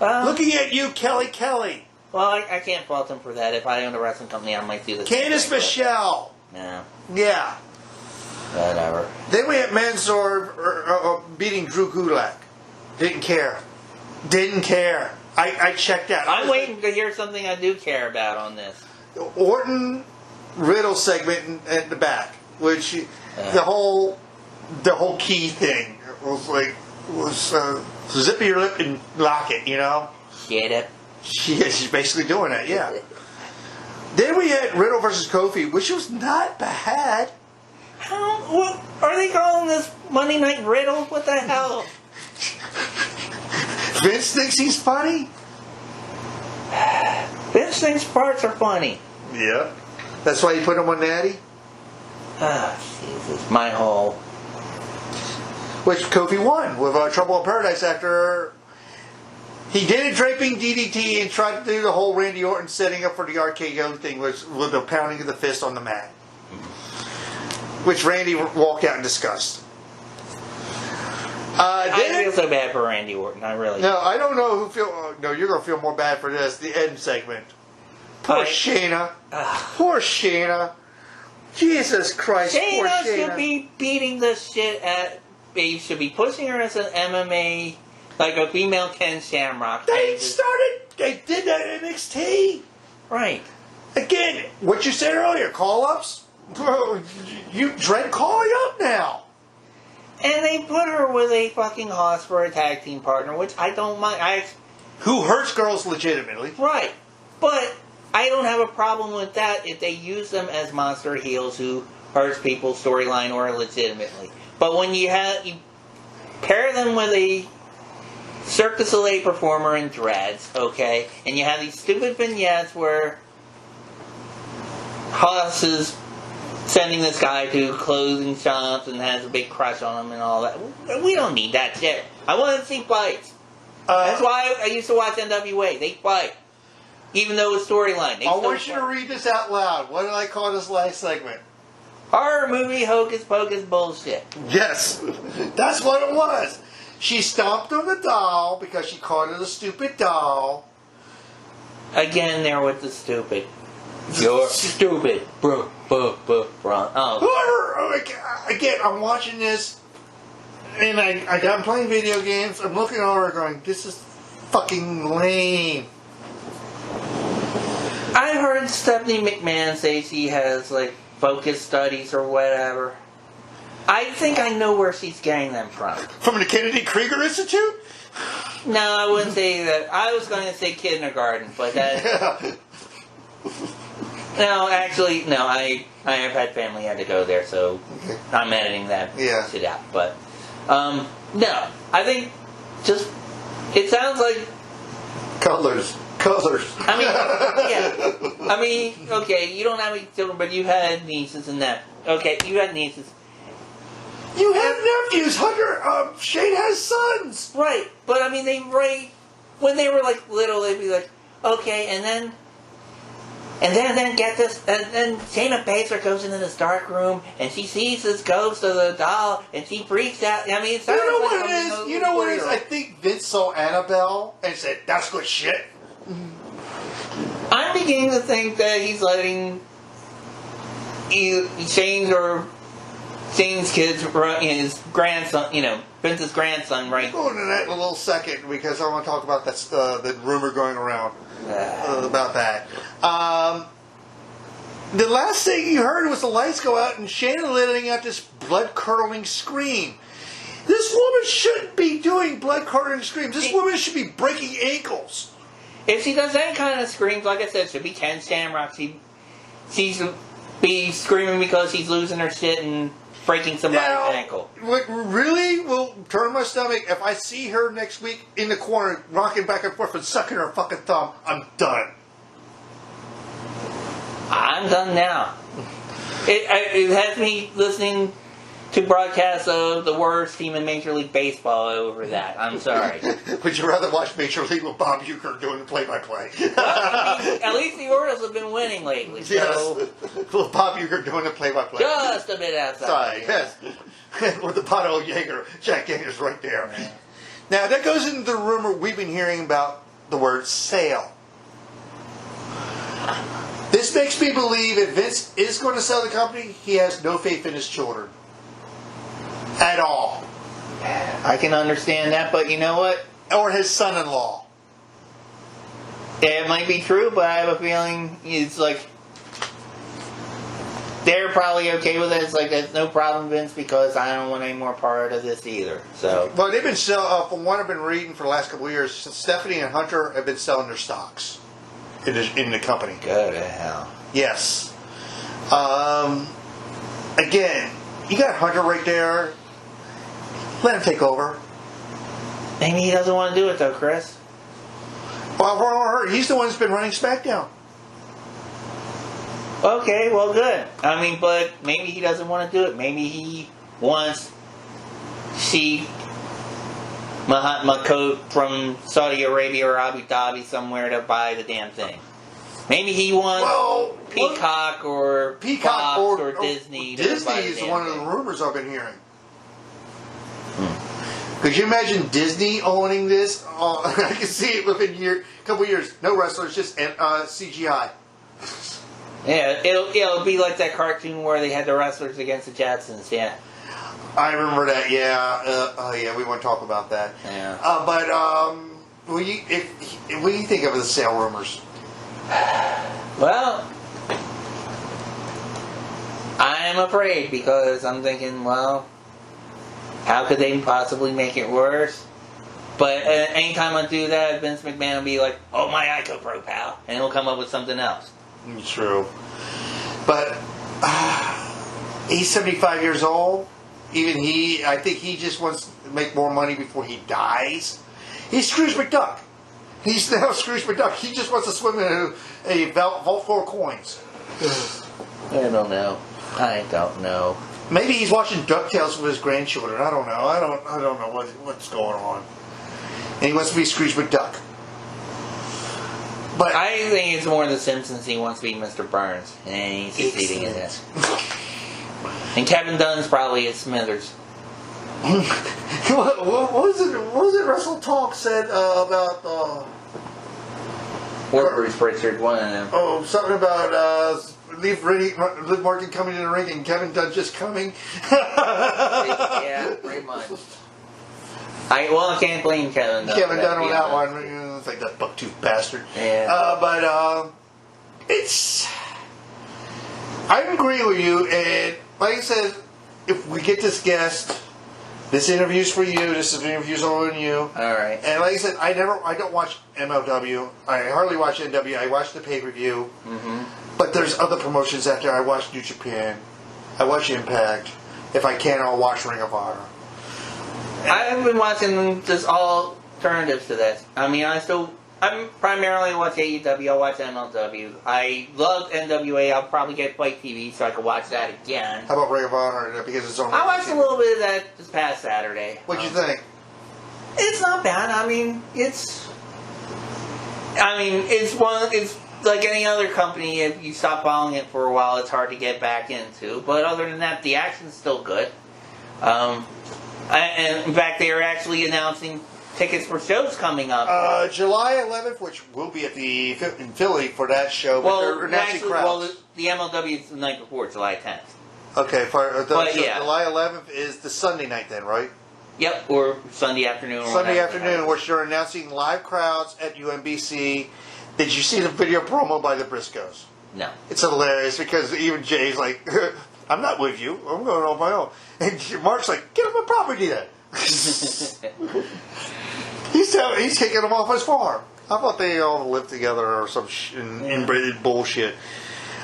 Looking at you, Kelly. Well, I can't fault him for that. If I owned a wrestling company, I might do this. Candice Michelle. Yeah. Yeah. Whatever. Then we had Mansoor beating Drew Gulak. Didn't care. I checked out. I'm waiting to hear something I do care about on this. Orton Riddle segment at the back, which the whole key thing was zip your lip and lock it, you know. Get it? She's basically doing that, yeah. Then we had Riddle versus Kofi, which was not bad. What are they calling this Monday Night Riddle? What the hell? Vince thinks he's funny. Vince thinks parts are funny. Yeah. That's why you put him on Natty? Jesus. My whole... Which Kofi won with Trouble in Paradise after he did a draping DDT and tried to do the whole Randy Orton setting up for the RKO thing with the pounding of the fist on the mat. Which Randy walked out in disgust. I feel so bad for Randy Orton. I really do. No, I don't know who feel... no, you're going to feel more bad for this. The end segment. Poor Shayna. Poor Shayna. Jesus Christ, poor Shayna. Shayna should be beating the shit at... They should be pushing her as an MMA... Like a female Ken Shamrock. They did that in NXT. Right. Again, what you said earlier, call-ups? Drake calling up now. And they put her with a fucking hoss for a tag team partner, which I don't mind. Who hurts girls legitimately. Right. But I don't have a problem with that if they use them as monster heels who hurts people storyline or legitimately. But when you pair them with a Cirque du Soleil performer in dreads, okay, and you have these stupid vignettes where Haas is sending this guy to clothing shops and has a big crush on him and all that. We don't need that shit. I want to see fights. That's why I used to watch NWA. They fight. Even though it's storyline. I want you to read this out loud. What did I call this last segment? Horror movie hocus pocus bullshit. Yes. That's what it was. She stomped on the doll because she called it a stupid doll. Again, there with the stupid. You're stupid. Bro. Oh. Again, I'm watching this, and I'm playing video games. I'm looking over going, this is fucking lame. I heard Stephanie McMahon say she has, like, focus studies or whatever. I think I know where she's getting them from. From the Kennedy Krieger Institute? No, I wouldn't say that. I was going to say kindergarten, but that... Yeah. No, actually, no, I have had family had to go there, so okay. I'm editing that shit out. But, no, I think just, it sounds like... Colors. I mean, yeah. I mean, okay, you don't have any children, but you had nieces and that. Okay, you had nieces. You have nephews. Shane has sons. Right, but I mean, when they were like little, they'd be like, okay, and then get this, and then Shayna Baszler goes into this dark room, and she sees this ghost of the doll, and she freaks out. I mean, you know what it is? You know what it is? I think Vince saw Annabelle and said, "That's good shit." I'm beginning to think that he's letting Shane's kids, his grandson, Vince's grandson, right? We'll go into that in a little second because I want to talk about the rumor going around about that. the last thing you heard was the lights go out and Shannon letting out this blood-curdling scream. This woman shouldn't be doing blood-curdling screams. This woman should be breaking ankles. If she does any kind of screams, like I said, she'll be Ken Shamrock. She's be screaming because she's losing her shit and breaking somebody's ankle. What really will turn my stomach if I see her next week in the corner rocking back and forth and sucking her fucking thumb. I'm done. I'm done now. It has me listening to broadcasts of the worst team in Major League Baseball over that. I'm sorry. Would you rather watch Major League with Bob Uecker doing the play-by-play? Well, at least the Orioles have been winning lately. So Yes. With Bob Uecker doing the play-by-play. just a bit outside. Sorry, yes. With the bottle of Jack Daniels right there. Yeah. Now, that goes into the rumor we've been hearing about the word sale. This makes me believe if Vince is going to sell the company, he has no faith in his children. At all. I can understand that, but you know what? Or his son-in-law. It might be true, but I have a feeling it's like they're probably okay with it. It's like, that's no problem, Vince, because I don't want any more part of this either. So, well, they've been selling, from what I've been reading for the last couple of years, Stephanie and Hunter have been selling their stocks in the company. Go to hell. Yes. Again, you got Hunter right there. Let him take over. Maybe he doesn't want to do it, though, Chris. Well, he's the one that's been running SmackDown. Okay, well, good. I mean, but maybe he doesn't want to do it. Maybe he wants Sheikh Mahatma Coat from Saudi Arabia or Abu Dhabi somewhere to buy the damn thing. Maybe he wants Peacock or Fox or Disney. Disney is one of the rumors I've been hearing. Could you imagine Disney owning this? I can see it within a couple years. No wrestlers, just CGI. Yeah, it'll be like that cartoon where they had the wrestlers against the Jetsons. Yeah, I remember that. Yeah, we won't talk about that. Yeah. But what do you think of the sale rumors? Well, I'm afraid because I'm thinking, well, how could they possibly make it worse? But anytime I do that, Vince McMahon will be like, "Oh, my IcoPro, pal," and he'll come up with something else. True. But he's 75 years old. Even I think he just wants to make more money before he dies. He's Scrooge McDuck. He's now Scrooge McDuck. He just wants to swim in a vault full of coins. I don't know. Maybe he's watching DuckTales with his grandchildren. I don't know. I don't know what's going on. And he wants to be Scrooge McDuck. But I think it's more The Simpsons. He wants to be Mr. Burns, and he's succeeding in that. And Kevin Dunn's probably at Smithers. what was it Russell Talk said about... Or Bruce Pritchard, one of them. Oh, something about Liv Morgan coming in the ring and Kevin Dunn just coming. Yeah, pretty much. I can't blame Kevin Dunn. Kevin Dunn on that one. It's like that buck-toothed bastard. Yeah. But it's... I agree with you, and like I said, if we get this guest, this interview's for you, this interview's on you. Alright. And like I said, I don't watch MLW. I hardly watch NW. I watch the pay-per-view. Mm-hmm. But there's other promotions out there. I watch New Japan. I watch Impact. If I can, I'll watch Ring of Honor. I've been watching just all alternatives to that. I mean, I'm primarily watch AEW. I watch MLW. I love NWA. I'll probably get Fight TV so I can watch that again. How about Ring of Honor? Because it's on. I watched a little bit of that this past Saturday. What'd you think? It's not bad. I mean, it's like any other company. If you stop following it for a while, it's hard to get back into. But other than that, the action's still good. And in fact, they are actually announcing tickets for shows coming up. July 11th, which will be in Philly for that show. But the MLW is the night before, July 10th. Okay, July 11th is the Sunday night then, right? Yep, or Sunday afternoon. Sunday afternoon, which they're announcing live crowds at UMBC. Did you see the video promo by the Briscoes? No. It's hilarious because even Jay's like, I'm not with you. I'm going on my own. And Mark's like, get him a property then. He's taking him off his farm. I thought they all lived together or some inbred bullshit.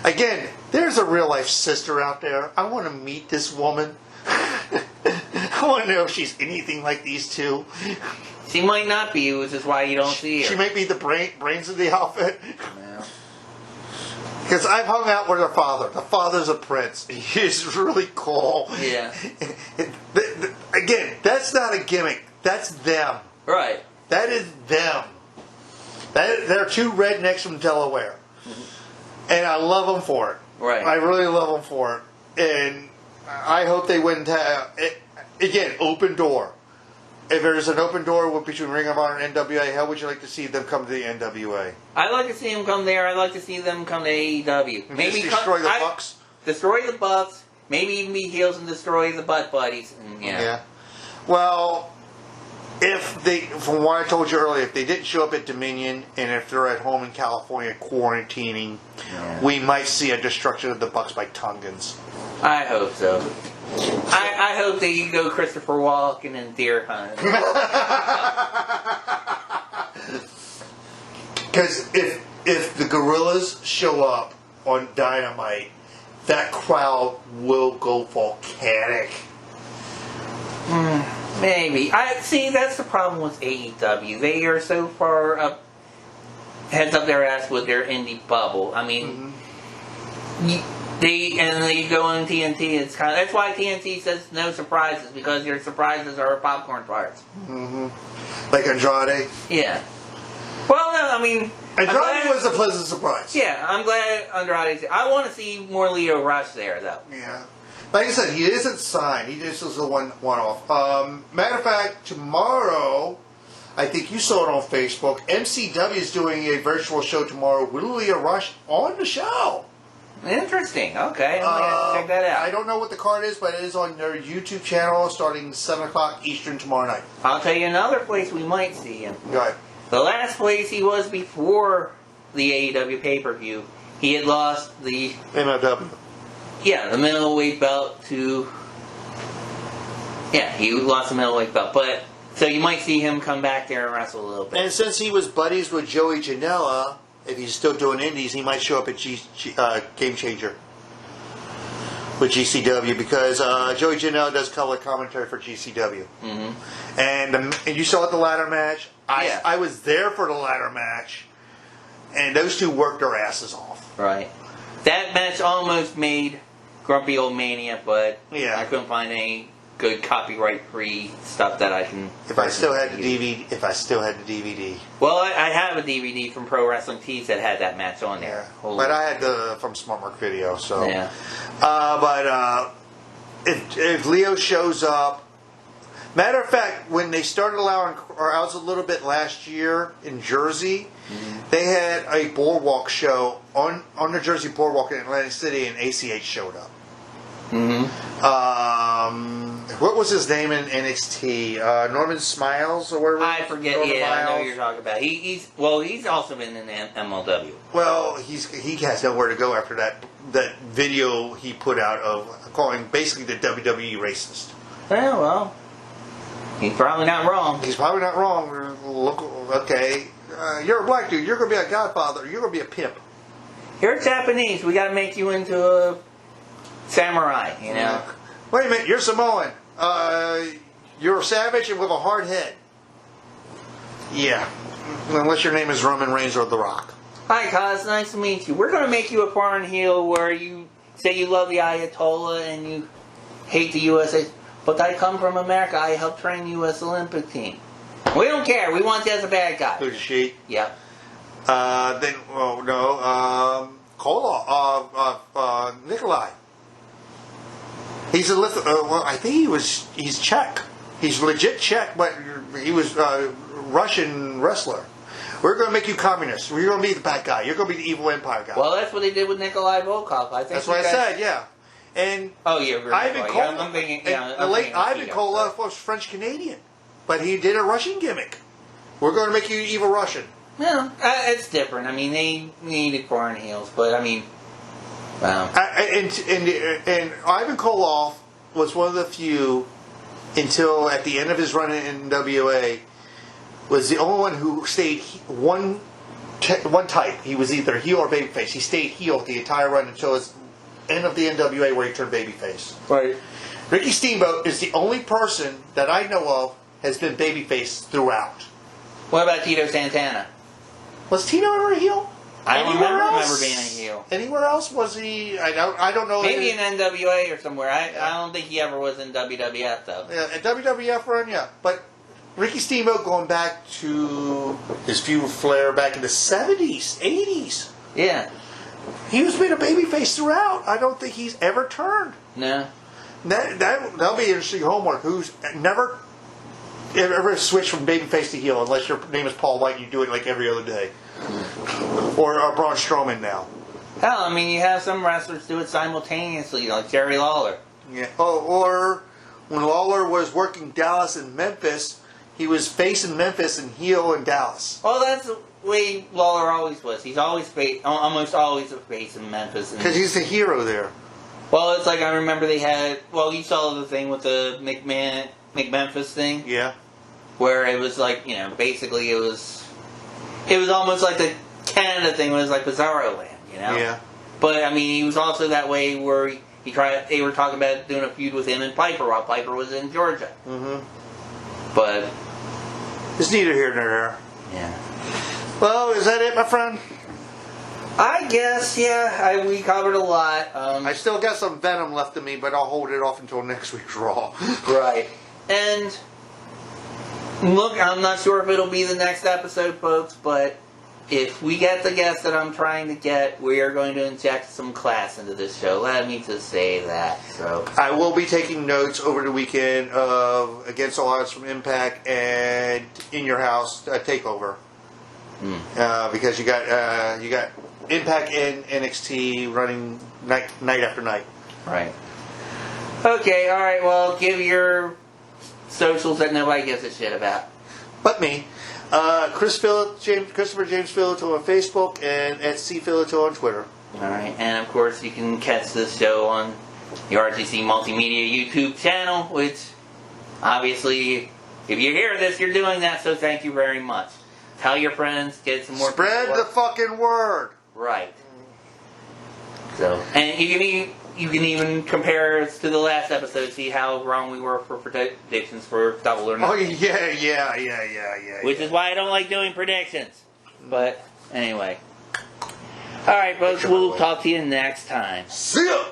Again, there's a real life sister out there. I want to meet this woman. I want to know if she's anything like these two. She might not be, which is why you don't see her. She might be the brains of the outfit. Yeah. Because I've hung out with her father. The father's a prince. He's really cool. Yeah. Again, that's not a gimmick. That's them. Right. That is them. They're two rednecks from Delaware. And I love them for it. Right. I really love them for it. And I hope they win. Again, open door. If there's an open door between Ring of Honor and NWA, how would you like to see them come to the NWA? I'd like to see them come there. I'd like to see them come to AEW. Maybe destroy the Bucks. Destroy the Bucks. Maybe even be heels and destroy the Butt Buddies. And, yeah. Well, from what I told you earlier, if they didn't show up at Dominion and if they're at home in California quarantining, we might see a destruction of the Bucks by Tongans. I hope so. I hope they go Christopher Walken and Deer Hunt. Because if the Gorillas show up on Dynamite, that crowd will go volcanic. Maybe. See, that's the problem with AEW. They are so far up, heads up their ass with their indie bubble. I mean, they go on TNT. It's kind of, that's why TNT says no surprises, because your surprises are popcorn farts. Like Andrade. Yeah. Well, no, I mean, Andrade was a pleasant surprise. Yeah, I'm glad Andrade's. I want to see more Leo Rush there, though. Yeah. Like I said, he isn't signed. He just is a one-off. Matter of fact, tomorrow, I think you saw it on Facebook, MCW is doing a virtual show tomorrow with Leo Rush on the show. Interesting. Okay, I'm going to have to check that out. I don't know what the card is, but it is on their YouTube channel starting 7 o'clock Eastern tomorrow night. I'll tell you another place we might see him. Go ahead. The last place he was before the AEW pay-per-view, he had lost the... MLW. Yeah, the middleweight belt to... Yeah, he lost the middleweight belt. But so you might see him come back there and wrestle a little bit. And since he was buddies with Joey Janela, if he's still doing indies, he might show up at Game Changer with GCW, because Joey Janela does color commentary for GCW. And you saw it the ladder match. I was there for the ladder match, and those two worked their asses off. Right. That match almost made Grumpy Old Mania, but I couldn't find any good copyright-free stuff that I can... If I still had the DVD. Well, I have a DVD from Pro Wrestling Tees that had that match on there. Yeah. But I had from Smart Mark Video, so... Yeah. But if Leo shows up... Matter of fact, when they started allowing crowds a little bit last year in Jersey, they had a boardwalk show on the Jersey boardwalk in Atlantic City, and ACH showed up. What was his name in NXT? Norman Smiles or whatever. I forget. Norman I know Miles? who you're talking about. He's also been in MLW. Well, he has nowhere to go after that video he put out of calling basically the WWE racist. Yeah, well, he's probably not wrong. He's probably not wrong. Look, okay, you're a black dude. You're going to be a godfather. You're going to be a pimp. You're Japanese. We got to make you into a samurai. You know. Wait a minute. You're Samoan. You're a savage and with a hard head. Yeah, unless your name is Roman Reigns or The Rock. Hi, Kaz. Nice to meet you. We're going to make you a foreign heel where you say you love the Ayatollah and you hate the USA. But I come from America. I helped train the U.S. Olympic team. We don't care. We want you as a bad guy. Who's she? Yep. Then, Kola, Nikolai. He's I think he's Czech. He's legit Czech, but he was a Russian wrestler. We're going to make you communist. We're going to be the bad guy. You're going to be the evil empire guy. Well, that's what they did with Nikolai Volkov. I think that's what I said, yeah. And Ivan Kola, the late Ivan Kola was French Canadian, but he did a Russian gimmick. We're going to make you evil Russian. Yeah, it's different. I mean, they needed foreign heels, but I mean, Wow. And Ivan Koloff was one of the few, until at the end of his run in NWA, was the only one who stayed one type. He was either heel or babyface. He stayed heel the entire run until his end of the NWA, where he turned babyface. Right. Ricky Steamboat is the only person that I know of has been babyface throughout. What about Tito Santana? Was Tito ever a heel? I don't remember being a heel. Anywhere else was he? I don't know. Maybe in NWA or somewhere. I don't think he ever was in WWF though. Yeah, a WWF run, yeah. But Ricky Steamboat, going back to his feud with Flair back in the 70s, 80s. Yeah. He was made a babyface throughout. I don't think he's ever turned. No. That'll be interesting homework. Who's never ever switched from babyface to heel, unless your name is Paul White and you do it like every other day. Or Braun Strowman now. Hell, I mean, you have some wrestlers do it simultaneously, like Jerry Lawler. Yeah. Oh, or when Lawler was working Dallas and Memphis, he was face in Memphis and heel in Dallas. Well, that's the way Lawler always was. He's always almost always a face in Memphis. Because he's the hero there. Well, it's like I remember they had. Well, you saw the thing with the McMemphis thing. Yeah. Where it was like, basically it was almost like the Canada thing was like Bizarro Land, Yeah. But I mean, he was also that way where he tried. They were talking about doing a feud with him and Piper while Piper was in Georgia. Mm-hmm. But it's neither here nor there. Yeah. Well, is that it, my friend? I guess, yeah. We covered a lot. I still got some venom left in me, but I'll hold it off until next week's Raw. Right. And look, I'm not sure if it'll be the next episode, folks, but if we get the guest that I'm trying to get, we are going to inject some class into this show. Let me just say that. So I will be taking notes over the weekend of Against All Odds from Impact and In Your House Takeover. Because you got Impact and NXT running night after night. Right. Okay, alright, well, give your socials that nobody gives a shit about. But me. Christopher James Filato on Facebook and at C Filato on Twitter. Alright, and of course you can catch this show on the RTC Multimedia YouTube channel, which obviously, if you hear this, you're doing that, so thank you very much. Tell your friends, get some more Spread the fucking word. Right. So, and you can even compare us to the last episode, see how wrong we were for predictions for Double or Nothing. Oh yeah. Which is why I don't like doing predictions. But anyway. Alright folks, we'll talk to you next time. See ya!